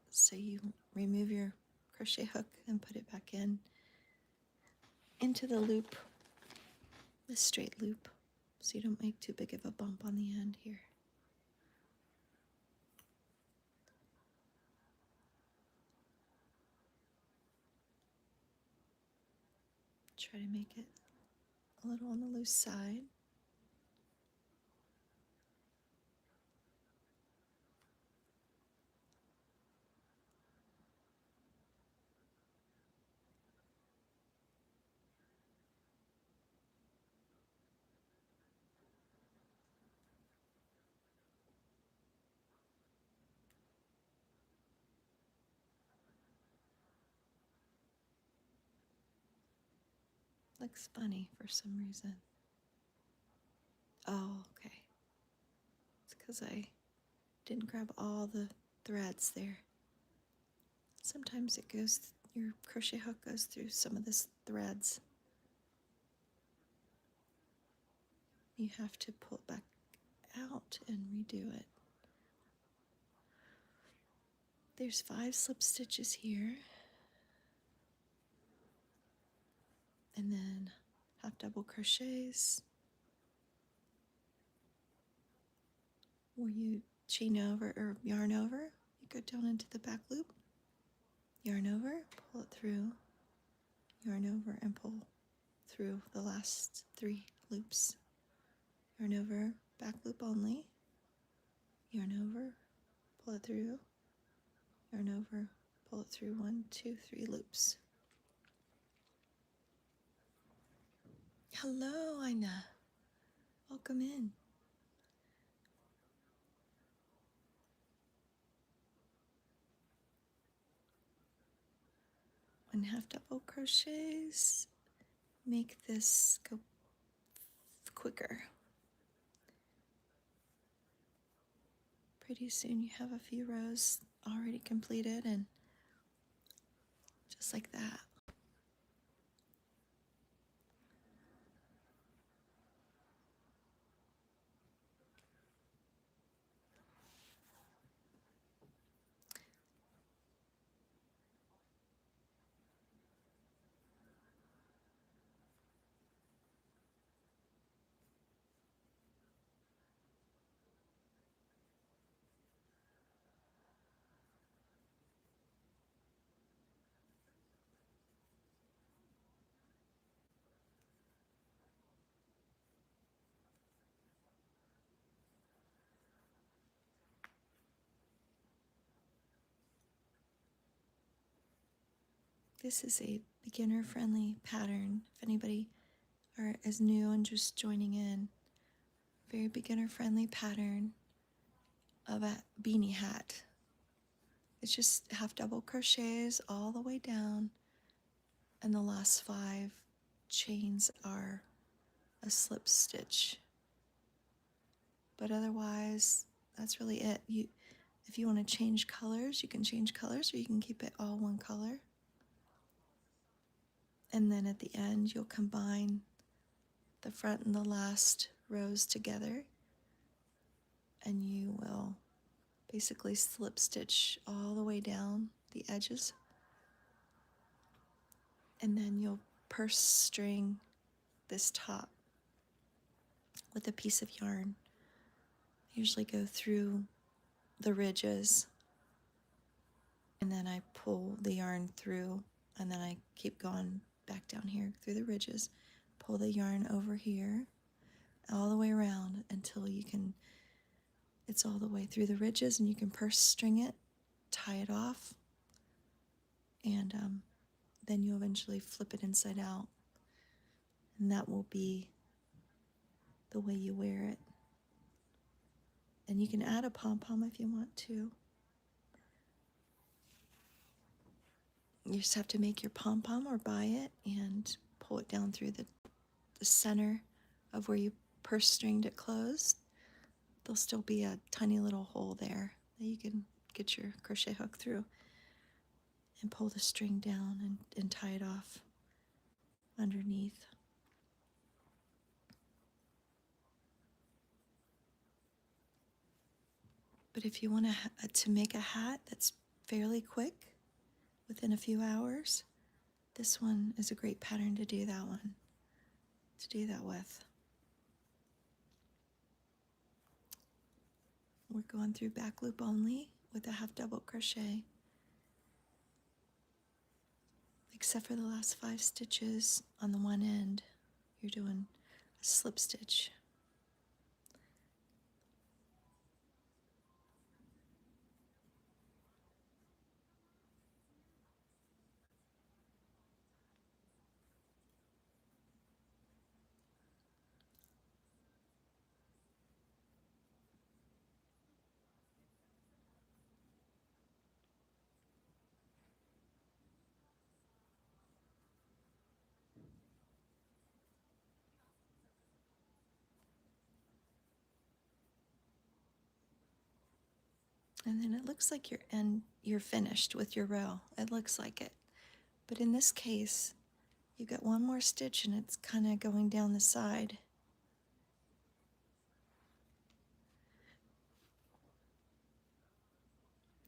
So you remove your crochet hook and put it back into the loop, the straight loop, so you don't make too big of a bump on the end here. Try to make it a little on the loose side. Looks funny for some reason. Oh, okay. because I didn't grab all the threads there. Sometimes it goes, your crochet hook goes through some of the threads. You have to pull it back out and redo it. There's 5 slip stitches here, and then half double crochets where you chain over or yarn over. You go down into the back loop, yarn over, pull it through, yarn over, and pull through the last 3 loops. Yarn over, back loop only, yarn over, pull it through, yarn over, pull it through 1, 2, 3 loops. Hello, Ina. Welcome in. One half double crochets make this go quicker. Pretty soon you have a few rows already completed, and just like that. This is a beginner-friendly pattern. If anybody is new and just joining in, very beginner-friendly pattern of a beanie hat. It's just half double crochets all the way down, and the last 5 chains are a slip stitch. But otherwise, that's really it. If you want to change colors, you can change colors, or you can keep it all one color. And then at the end, you'll combine the front and the last rows together, and you will basically slip stitch all the way down the edges, and then you'll purse string this top with a piece of yarn. I usually go through the ridges, and then I pull the yarn through, and then I keep going back down here through the ridges, pull the yarn over here all the way around until it's all the way through the ridges, and you can purse string it, tie it off, and then you eventually flip it inside out, and that will be the way you wear it. And you can add a pom-pom if you want to. You just have to make your pom-pom or buy it and pull it down through the center of where you purse stringed it closed. There'll still be a tiny little hole there that you can get your crochet hook through and pull the string down and tie it off underneath. But if you want to make a hat that's fairly quick, within a few hours, this one is a great pattern to do that with. We're going through back loop only with a half double crochet, except for the last 5 stitches on the one end. You're doing a slip stitch. And then it looks like you're finished with your row. It looks like it. But in this case, you got one more stitch and it's kind of going down the side.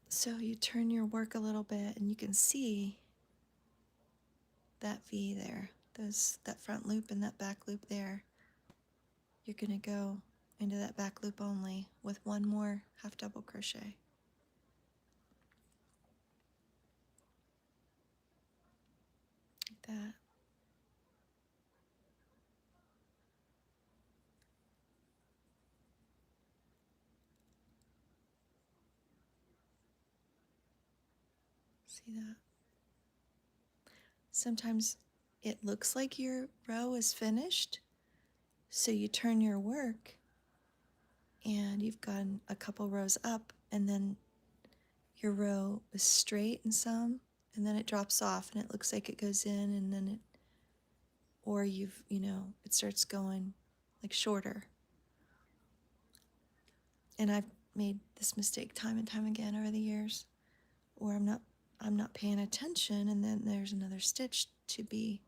So you turn your work a little bit and you can see that V there, that front loop and that back loop there. You're going to go into that back loop only with one more half double crochet. Like that. See that? Sometimes it looks like your row is finished, so you turn your work and you've gone a couple rows up, and then your row is straight in some, and then it drops off and it looks like it goes in, and then or it starts going like shorter. And I've made this mistake time and time again over the years, or I'm not paying attention, and then there's another stitch to be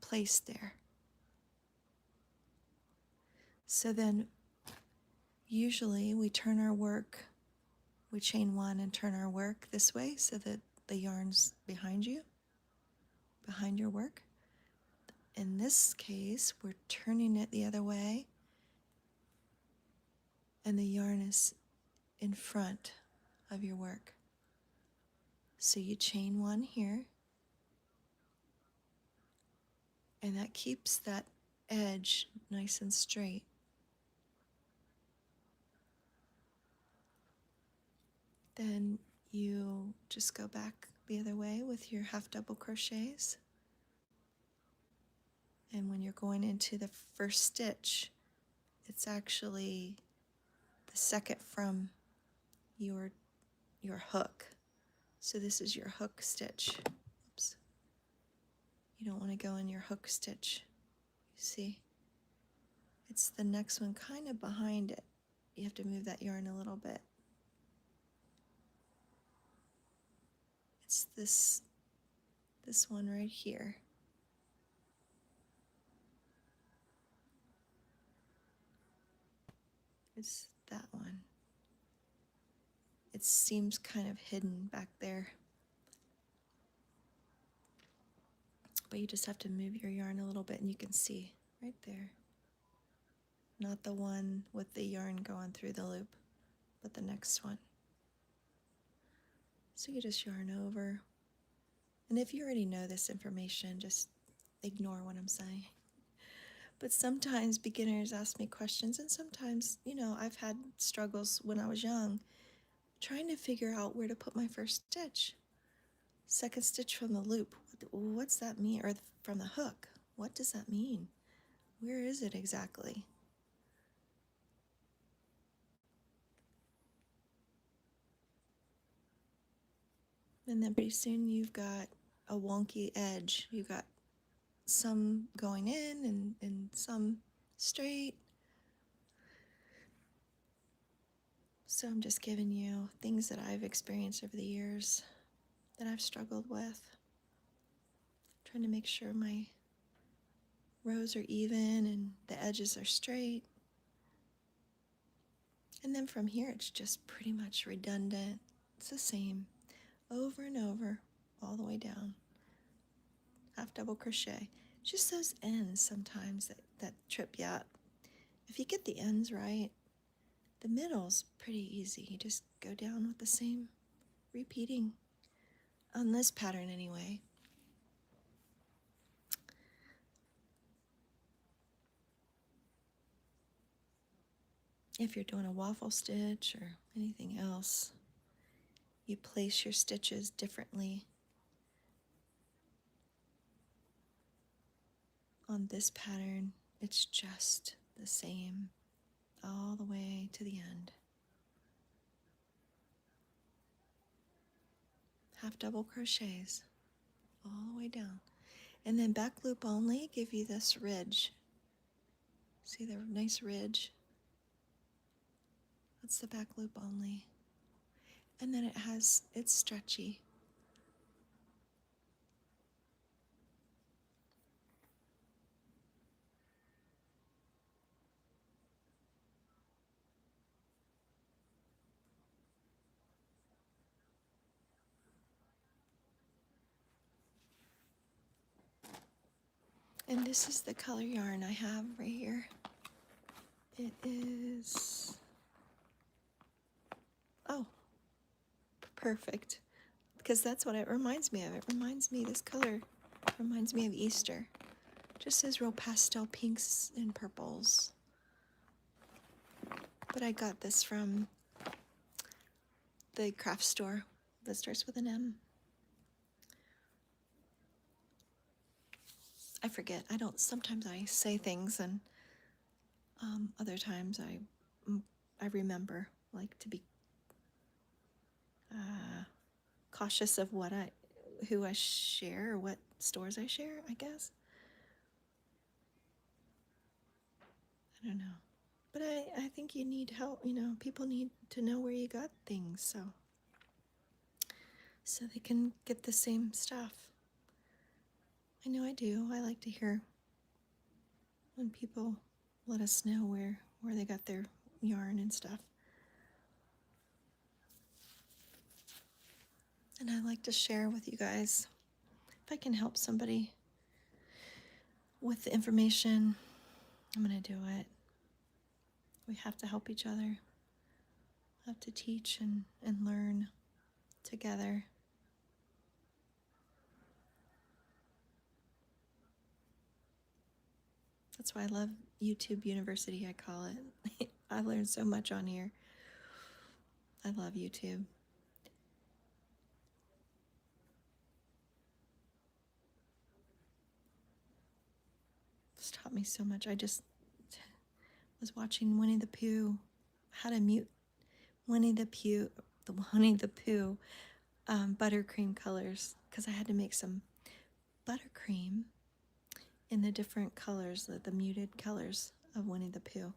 placed there. So then usually we turn our work, we chain one and turn our work this way so that the yarn's behind you, behind your work. In this case, we're turning it the other way and the yarn is in front of your work. So you chain one here, and that keeps that edge nice and straight. Then you just go back the other way with your half double crochets. And when you're going into the first stitch, it's actually the second from your hook. So this is your hook stitch. Oops. You don't want to go in your hook stitch. You see? It's the next one kind of behind it. You have to move that yarn a little bit. It's this one right here. It's that one. It seems kind of hidden back there. But you just have to move your yarn a little bit and you can see right there. Not the one with the yarn going through the loop, but the next one. So you just yarn over. And if you already know this information, just ignore what I'm saying. But sometimes beginners ask me questions, and sometimes, I've had struggles when I was young trying to figure out where to put my first stitch. Second stitch from the loop, what's that mean? Or from the hook, what does that mean? Where is it exactly? And then pretty soon you've got a wonky edge. You've got some going in and some straight. So I'm just giving you things that I've experienced over the years that I've struggled with. Trying to make sure my rows are even and the edges are straight. And then from here it's just pretty much redundant. It's the same over and over all the way down. Half double crochet. Just those ends sometimes that trip you up. If you get the ends right, the middle's pretty easy. You just go down with the same repeating on this pattern anyway. If you're doing a waffle stitch or anything else, you place your stitches differently. On this pattern, it's just the same all the way to the end. Half double crochets all the way down. And then back loop only, give you this ridge. See the nice ridge? That's the back loop only. And then it's stretchy. And this is the color yarn I have right here. It is, oh, perfect. Because that's what it reminds me of. It reminds me, this color reminds me of Easter. Just says real pastel pinks and purples. But I got this from the craft store that starts with an M. I forget. Sometimes I say things and other times I remember, like, to be cautious of who I share or what stores I share, I guess. I don't know. But I think you need help, people need to know where you got things, so they can get the same stuff. I know I do. I like to hear when people let us know where they got their yarn and stuff. And I like to share with you guys. If I can help somebody with the information, I'm going to do it. We have to help each other. We have to teach and learn together. That's why I love YouTube University, I call it. I learned so much on here. I love YouTube. It's taught me so much. I just was watching Winnie the Pooh, how to mute Winnie the Pooh buttercream colors, because I had to make some buttercream in the different colors, the muted colors of Winnie the Pooh,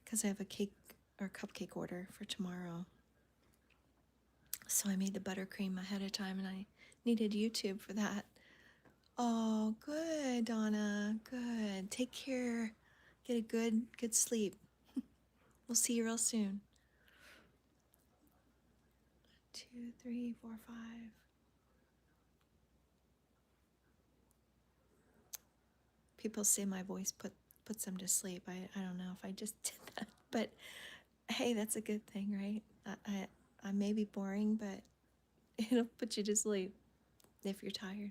because I have a cake or cupcake order for tomorrow. So I made the buttercream ahead of time, and I needed YouTube for that. Oh, good, Donna. Good. Take care. Get a good sleep. We'll see you real soon. 2, 3, 4, 5. People say my voice puts them to sleep. I don't know if I just did that, but hey, that's a good thing, right? I may be boring, but it'll put you to sleep if you're tired.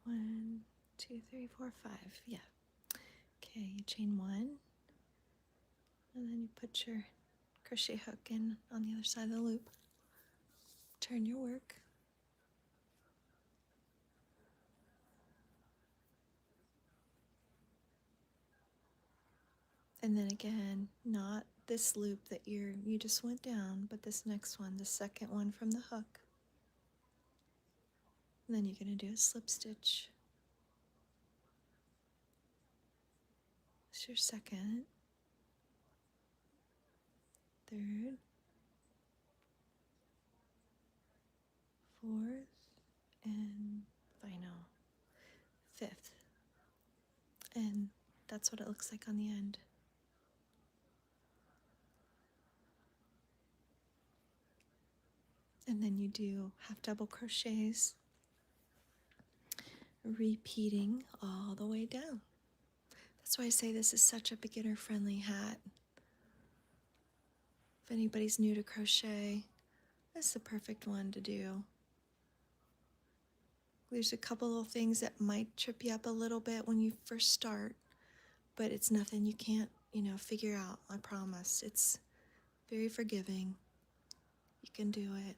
One, 2, 3, 4, 5. Yeah. Okay, you chain 1, and then you put your crochet hook in on the other side of the loop. Turn your work. And then again, not this loop that you just went down, but this next one, the second one from the hook. And then you're going to do a slip stitch. It's your second, third, fourth, and final, fifth. And that's what it looks like on the end. And then you do half double crochets, repeating all the way down. That's why I say this is such a beginner-friendly hat. If anybody's new to crochet, this is the perfect one to do. There's a couple of things that might trip you up a little bit when you first start, but it's nothing you can't, figure out, I promise. It's very forgiving. You can do it.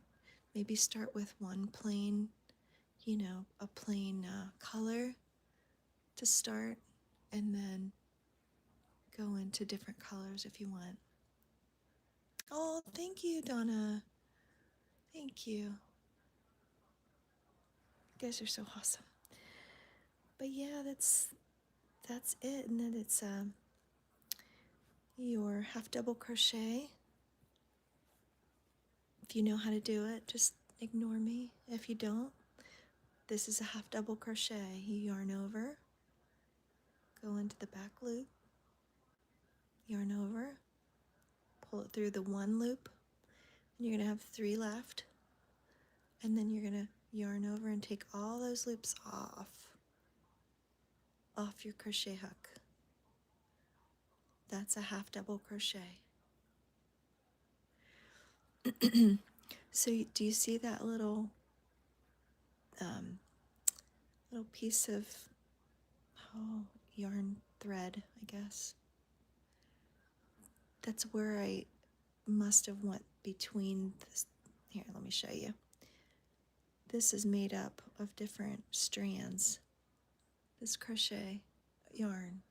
Maybe start with one plain, a plain color to start, and then go into different colors if you want. Oh, thank you, Donna. Thank you. You guys are so awesome. But yeah, that's it. And then it's your half double crochet. If you know how to do it, just ignore me. If you don't, this is a half double crochet. You yarn over, go into the back loop, yarn over, pull it through the one loop, and you're gonna have 3 left. And then you're gonna yarn over and take all those loops off your crochet hook. That's a half double crochet. So do you see that little piece of yarn thread, I guess? That's where I must have went between this. Here, let me show you. This is made up of different strands. This crochet yarn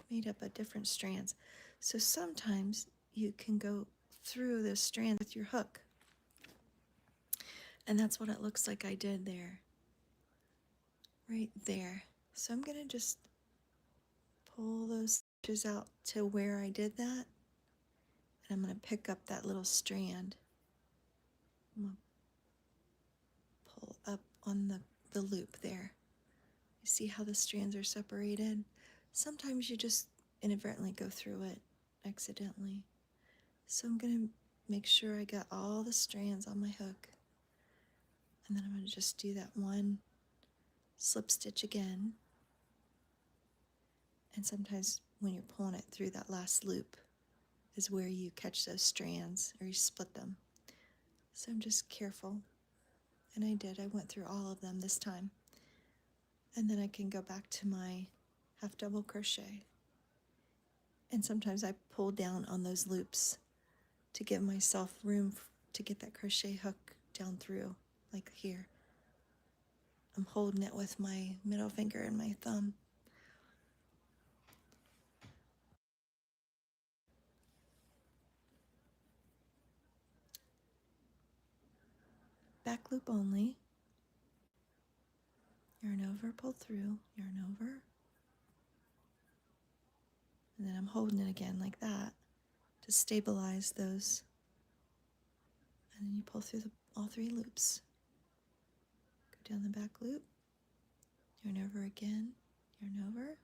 made up of different strands. So sometimes you can go through the strand with your hook. And that's what it looks like I did there. Right there. So I'm gonna just pull those stitches out to where I did that. And I'm gonna pick up that little strand. I'm gonna pull up on the loop there. You see how the strands are separated? Sometimes you just inadvertently go through it accidentally. So I'm gonna make sure I got all the strands on my hook. And then I'm gonna just do that one slip stitch again. And sometimes when you're pulling it through that last loop is where you catch those strands or you split them. So I'm just careful. And I did. I went through all of them this time. And then I can go back to my half double crochet. And sometimes I pull down on those loops to give myself room to get that crochet hook down through, like here. I'm holding it with my middle finger and my thumb. Back loop only. Yarn over, pull through, yarn over. And then I'm holding it again like that to stabilize those. And then you pull through all 3 loops. Go down the back loop, yarn over again, yarn over.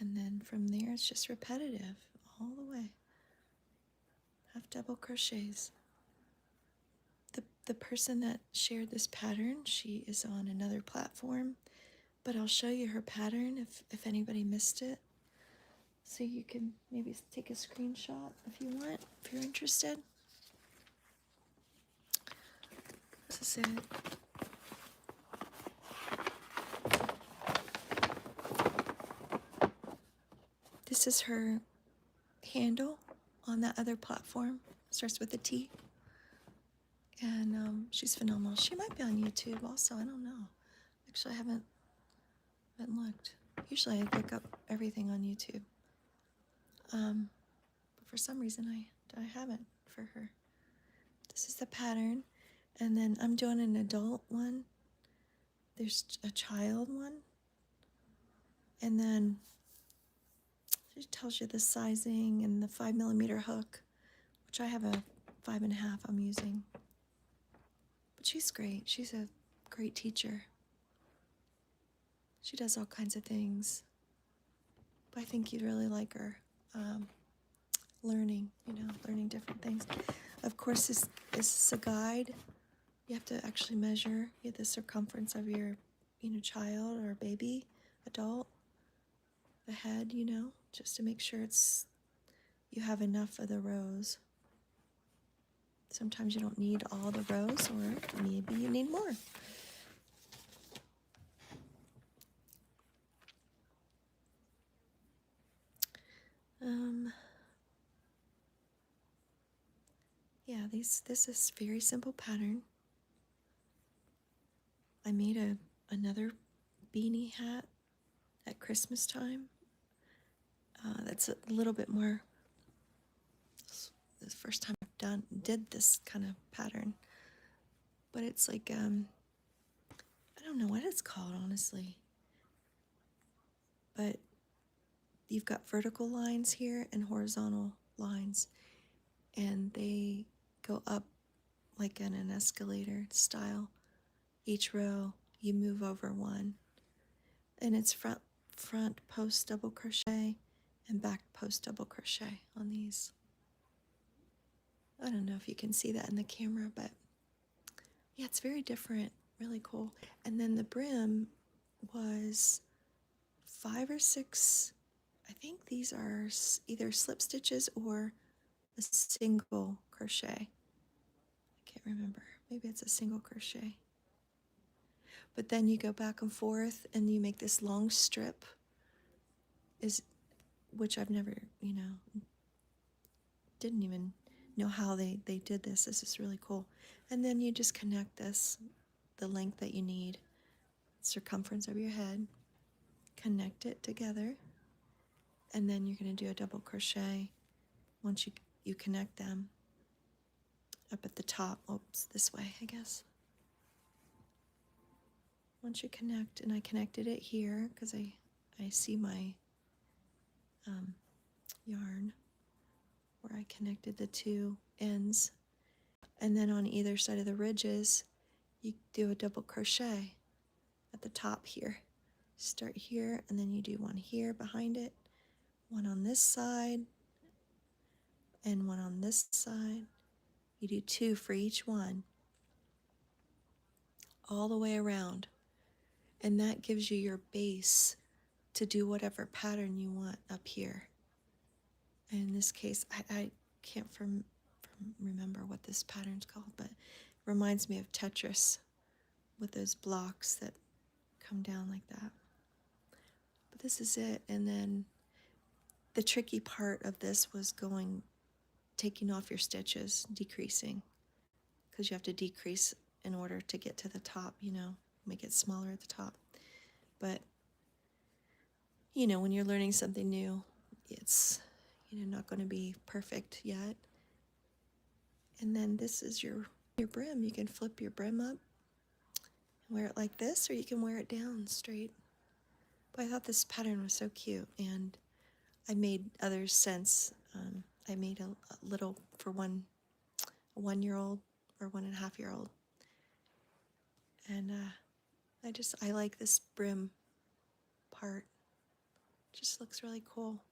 And then from there it's just repetitive all the way. Half double crochets. The person that shared this pattern, she is on another platform, but I'll show you her pattern if anybody missed it. So you can maybe take a screenshot if you want, if you're interested. This is it. This is her handle on that other platform. Starts with a T. And she's phenomenal. She might be on YouTube also. I don't know. Actually, I haven't looked. Usually I look up everything on YouTube. But for some reason I haven't for her. This is the pattern. And then I'm doing an adult one. There's a child one. And then she tells you the sizing and the 5mm hook, which I have a 5.5 I'm using. But she's great. She's a great teacher. She does all kinds of things. But I think you'd really like her. Learning different things. Of course, this is a guide. You have to actually measure the circumference of your, child or baby, adult, the head, just to make sure you have enough of the rows. Sometimes you don't need all the rows, or maybe you need more. Yeah, this is very simple pattern. I made another beanie hat at Christmas time. That's a little bit more. This is the first time I've did this kind of pattern, but it's like I don't know what it's called honestly, but you've got vertical lines here and horizontal lines, and they go up like in an escalator style. Each row you move over one, and it's front post double crochet and back post double crochet on these. I don't know if you can see that in the camera, but yeah, it's very different, really cool. And then the brim was 5 or 6, I think these are either slip stitches or a single crochet. I can't remember, maybe it's a single crochet. But then you go back and forth and you make this long strip, which I've never, didn't even know how they did this. This is really cool. And then you just connect this, the length that you need, circumference of your head, connect it together, and then you're going to do a double crochet once you connect them up at the top. Oops, this way, I guess. Once you connect, and I connected it here because I see my yarn where I connected the two ends, and then on either side of the ridges you do a double crochet at the top here. Start here, and then you do one here behind it, one on this side, and one on this side. You do 2 for each one, all the way around, and that gives you your base to do whatever pattern you want up here. And in this case, I can't remember what this pattern's called, but it reminds me of Tetris with those blocks that come down like that. But this is it. And then the tricky part of this was taking off your stitches, decreasing, because you have to decrease in order to get to the top, make it smaller at the top. But when you're learning something new, it's not going to be perfect yet. And then this is your brim. You can flip your brim up and wear it like this, or you can wear it down straight. But I thought this pattern was so cute, and I made others since. I made a little for a 1-year-old or 1.5-year-old, and I like this brim part. Just looks really cool.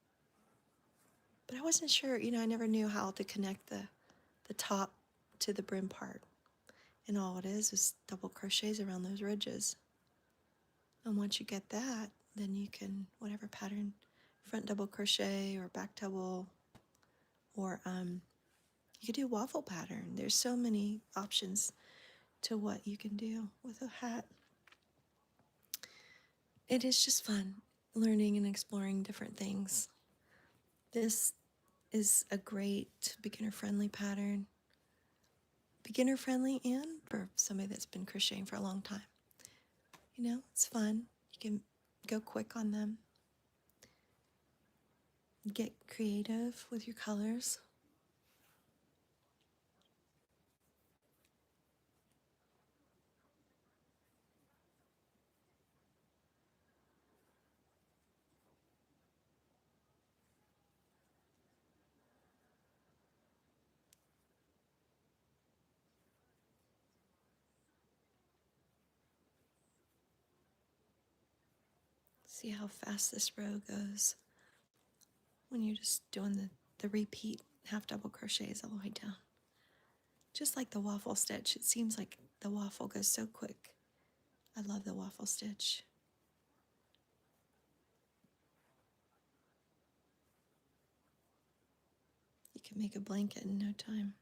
But I wasn't sure, I never knew how to connect the top to the brim part. And all it is double crochets around those ridges. And once you get that, then you can, whatever pattern, front double crochet or back double, or you could do waffle pattern. There's so many options to what you can do with a hat. It is just fun learning and exploring different things. This is a great beginner-friendly pattern. Beginner-friendly and for somebody that's been crocheting for a long time. It's fun. You can go quick on them. Get creative with your colors. See how fast this row goes when you're just doing the repeat half double crochets all the way down. Just like the waffle stitch, it seems like the waffle goes so quick. I love the waffle stitch. You can make a blanket in no time.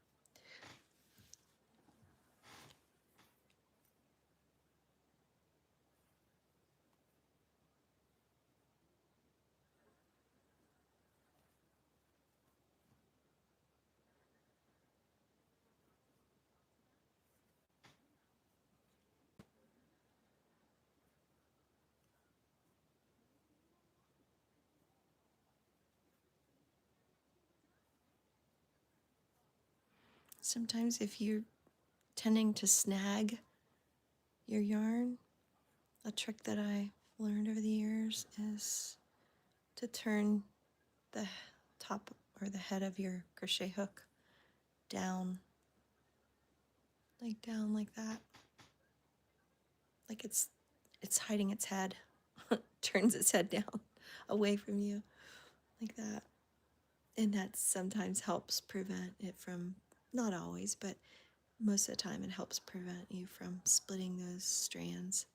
Sometimes if you're tending to snag your yarn, a trick that I learned over the years is to turn the top or the head of your crochet hook down like that. Like it's hiding its head. Turns its head down away from you like that. And that sometimes helps prevent it from, not always, but most of the time it helps prevent you from splitting those strands.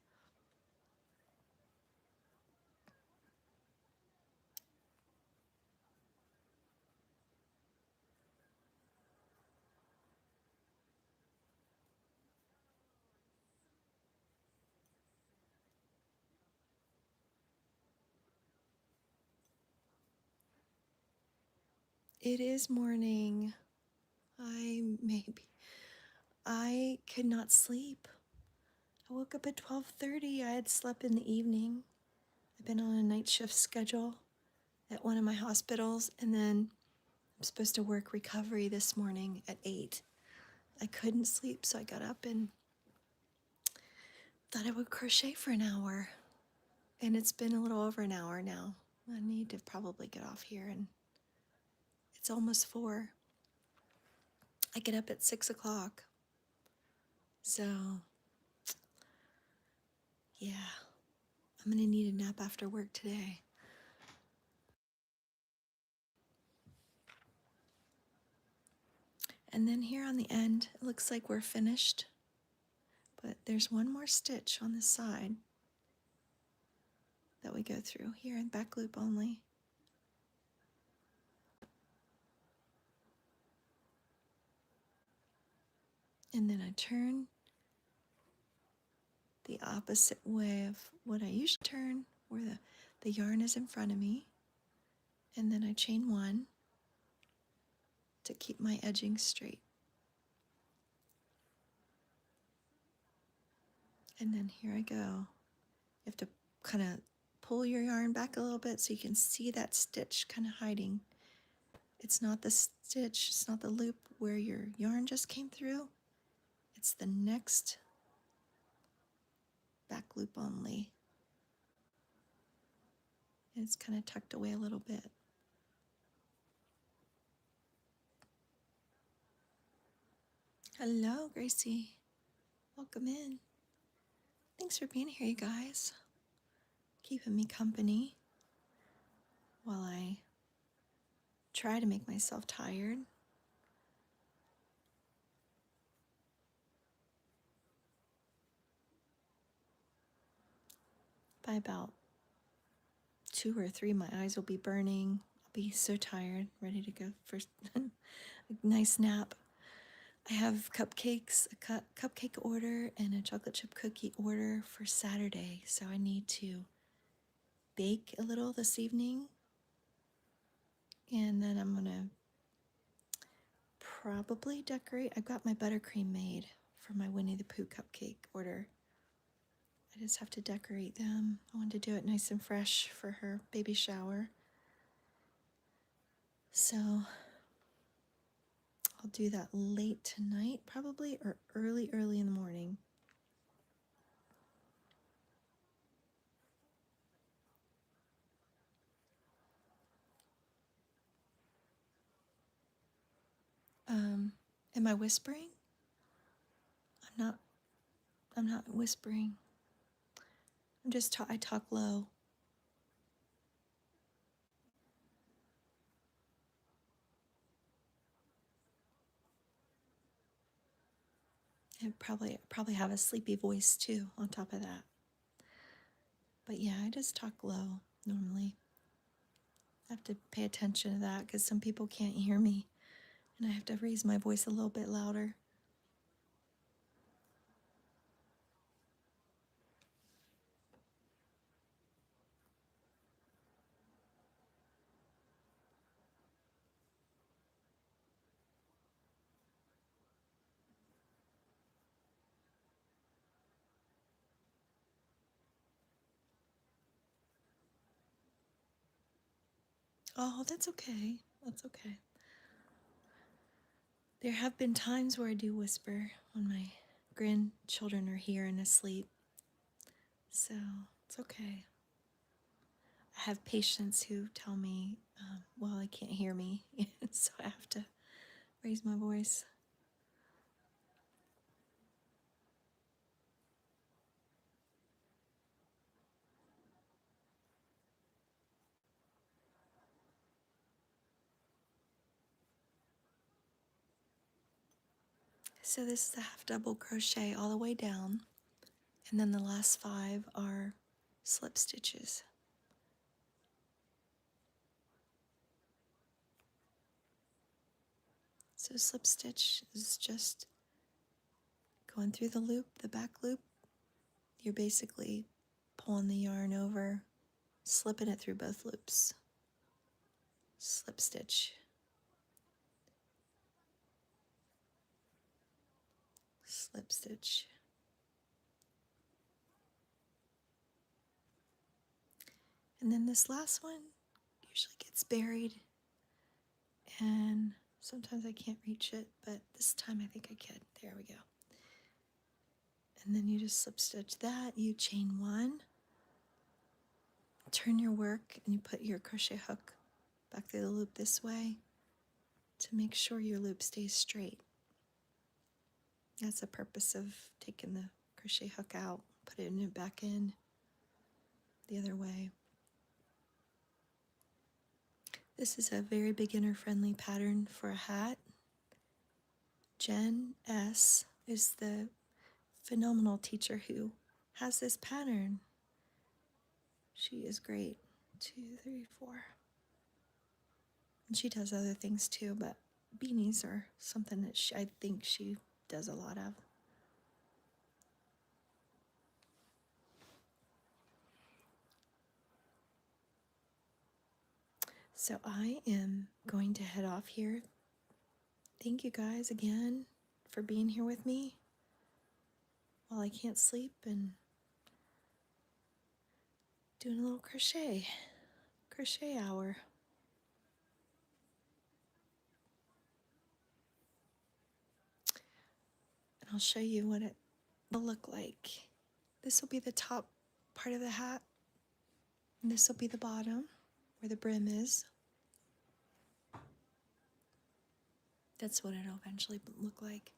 It is morning. I could not sleep. I woke up at 12:30. I had slept in the evening. I've been on a night shift schedule at one of my hospitals, and then I'm supposed to work recovery this morning at 8. I couldn't sleep, so I got up and thought I would crochet for an hour. And it's been a little over an hour now. I need to probably get off here, and it's almost 4. I get up at 6 o'clock. So, yeah, I'm gonna need a nap after work today. And then here on the end, it looks like we're finished, but there's one more stitch on the side that we go through here in back loop only. And then I turn the opposite way of what I usually turn, where the yarn is in front of me. And then I chain 1 to keep my edging straight. And then here I go. You have to kind of pull your yarn back a little bit so you can see that stitch kind of hiding. It's not the stitch, it's not the loop where your yarn just came through. It's the next back loop only. And it's kind of tucked away a little bit. Hello, Gracie. Welcome in. Thanks for being here, you guys. Keeping me company while I try to make myself tired. By about 2 or 3, my eyes will be burning. I'll be so tired, ready to go for a nice nap. I have cupcakes, a cupcake order and a chocolate chip cookie order for Saturday, so I need to bake a little this evening, and then I'm gonna probably decorate. I've got my buttercream made for my Winnie the Pooh cupcake order. I just have to decorate them. I want to do it nice and fresh for her baby shower. So I'll do that late tonight probably, or early in the morning. Am I whispering? I'm not whispering. I talk low. And probably have a sleepy voice too on top of that. But yeah, I just talk low normally. I have to pay attention to that because some people can't hear me, and I have to raise my voice a little bit louder. Oh, that's okay. That's okay. There have been times where I do whisper when my grandchildren are here and asleep, so it's okay. I have patients who tell me, well, they can't hear me, so I have to raise my voice. So this is a half double crochet all the way down, and then the last 5 are slip stitches. So slip stitch is just going through the loop, the back loop. You're basically pulling the yarn over, slipping it through both loops. Slip stitch. Slip stitch. And then this last one usually gets buried, and sometimes I can't reach it, but this time I think I can. There we go. And then you just slip stitch that, you chain 1, turn your work, and you put your crochet hook back through the loop this way to make sure your loop stays straight. That's the purpose of taking the crochet hook out, put it back in the other way. This is a very beginner friendly pattern for a hat. Jen S. is the phenomenal teacher who has this pattern. She is great. 2, 3, 4. And she does other things too, but beanies are something that I think she does a lot of. So I am going to head off here. Thank you guys again for being here with me while I can't sleep and doing a little crochet hour. And I'll show you what it will look like. This will be the top part of the hat, and this will be the bottom where the brim is. That's what it'll eventually look like.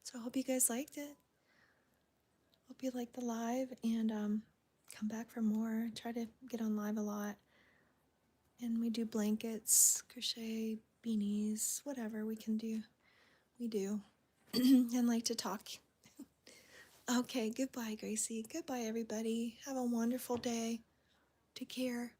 So I hope you guys liked it. Hope you liked the live, and come back for more. Try to get on live a lot. And we do blankets, crochet, beanies, whatever we can do. We do. And like to talk. Okay, goodbye, Gracie. Goodbye, everybody. Have a wonderful day. Take care.